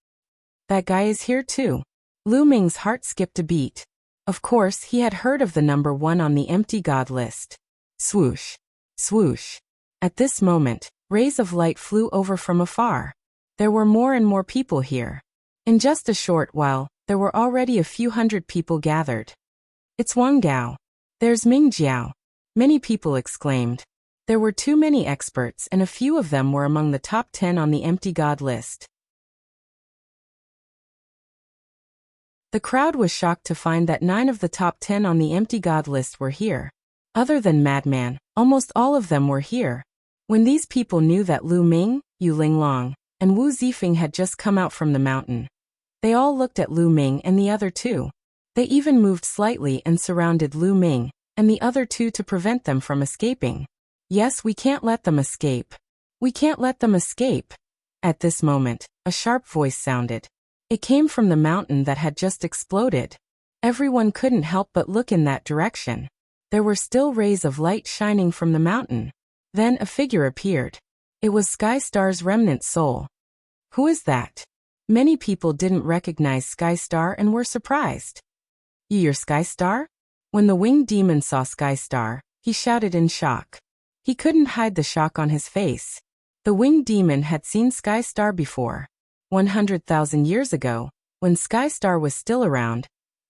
That guy is here too. Lu Ming's heart skipped a beat. Of course, he had heard of the number 1 on the empty god list. Swoosh. Swoosh. At this moment, rays of light flew over from afar. There were more and more people here. In just a short while, there were already a few hundred people gathered. It's Wang Gao. There's Ming Jiao. Many people exclaimed. There were too many experts and a few of them were among the top 10 on the empty god list. The crowd was shocked to find that 9 of the top 10 on the empty god list were here. Other than Madman, almost all of them were here. When these people knew that Lu Ming, Yu Linglong, and Wu Zifeng had just come out from the mountain, they all looked at Lu Ming and the other 2. They even moved slightly and surrounded Lu Ming and the other 2 to prevent them from escaping. Yes, we can't let them escape. We can't let them escape. At this moment, a sharp voice sounded. It came from the mountain that had just exploded. Everyone couldn't help but look in that direction. There were still rays of light shining from the mountain. Then a figure appeared. It was Sky Star's remnant soul. Who is that? Many people didn't recognize Sky Star and were surprised. You're Sky Star? When the Winged Demon saw Sky Star, he shouted in shock. He couldn't hide the shock on his face. The Winged Demon had seen Sky Star before. 100,000 years ago, when Sky Star was still around,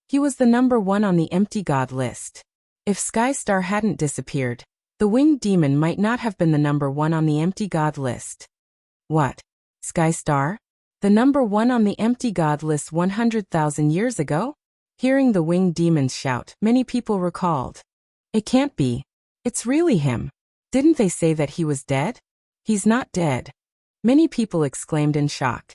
he was the number 1 on the empty god list. If Sky Star hadn't disappeared, the Winged Demon might not have been the number 1 on the empty god list. What? Sky Star? The number 1 on the empty god list 100,000 years ago? Hearing the Winged Demon's shout, many people recalled. It can't be. It's really him. Didn't they say that he was dead? He's not dead. Many people exclaimed in shock.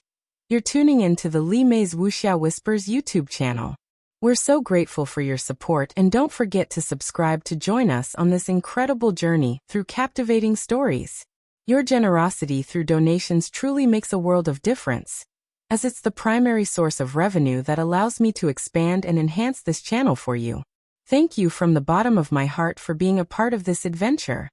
You're tuning in to the Li Mei's Wuxia Whispers YouTube channel. We're so grateful for your support and don't forget to subscribe to join us on this incredible journey through captivating stories. Your generosity through donations truly makes a world of difference, as it's the primary source of revenue that allows me to expand and enhance this channel for you. Thank you from the bottom of my heart for being a part of this adventure.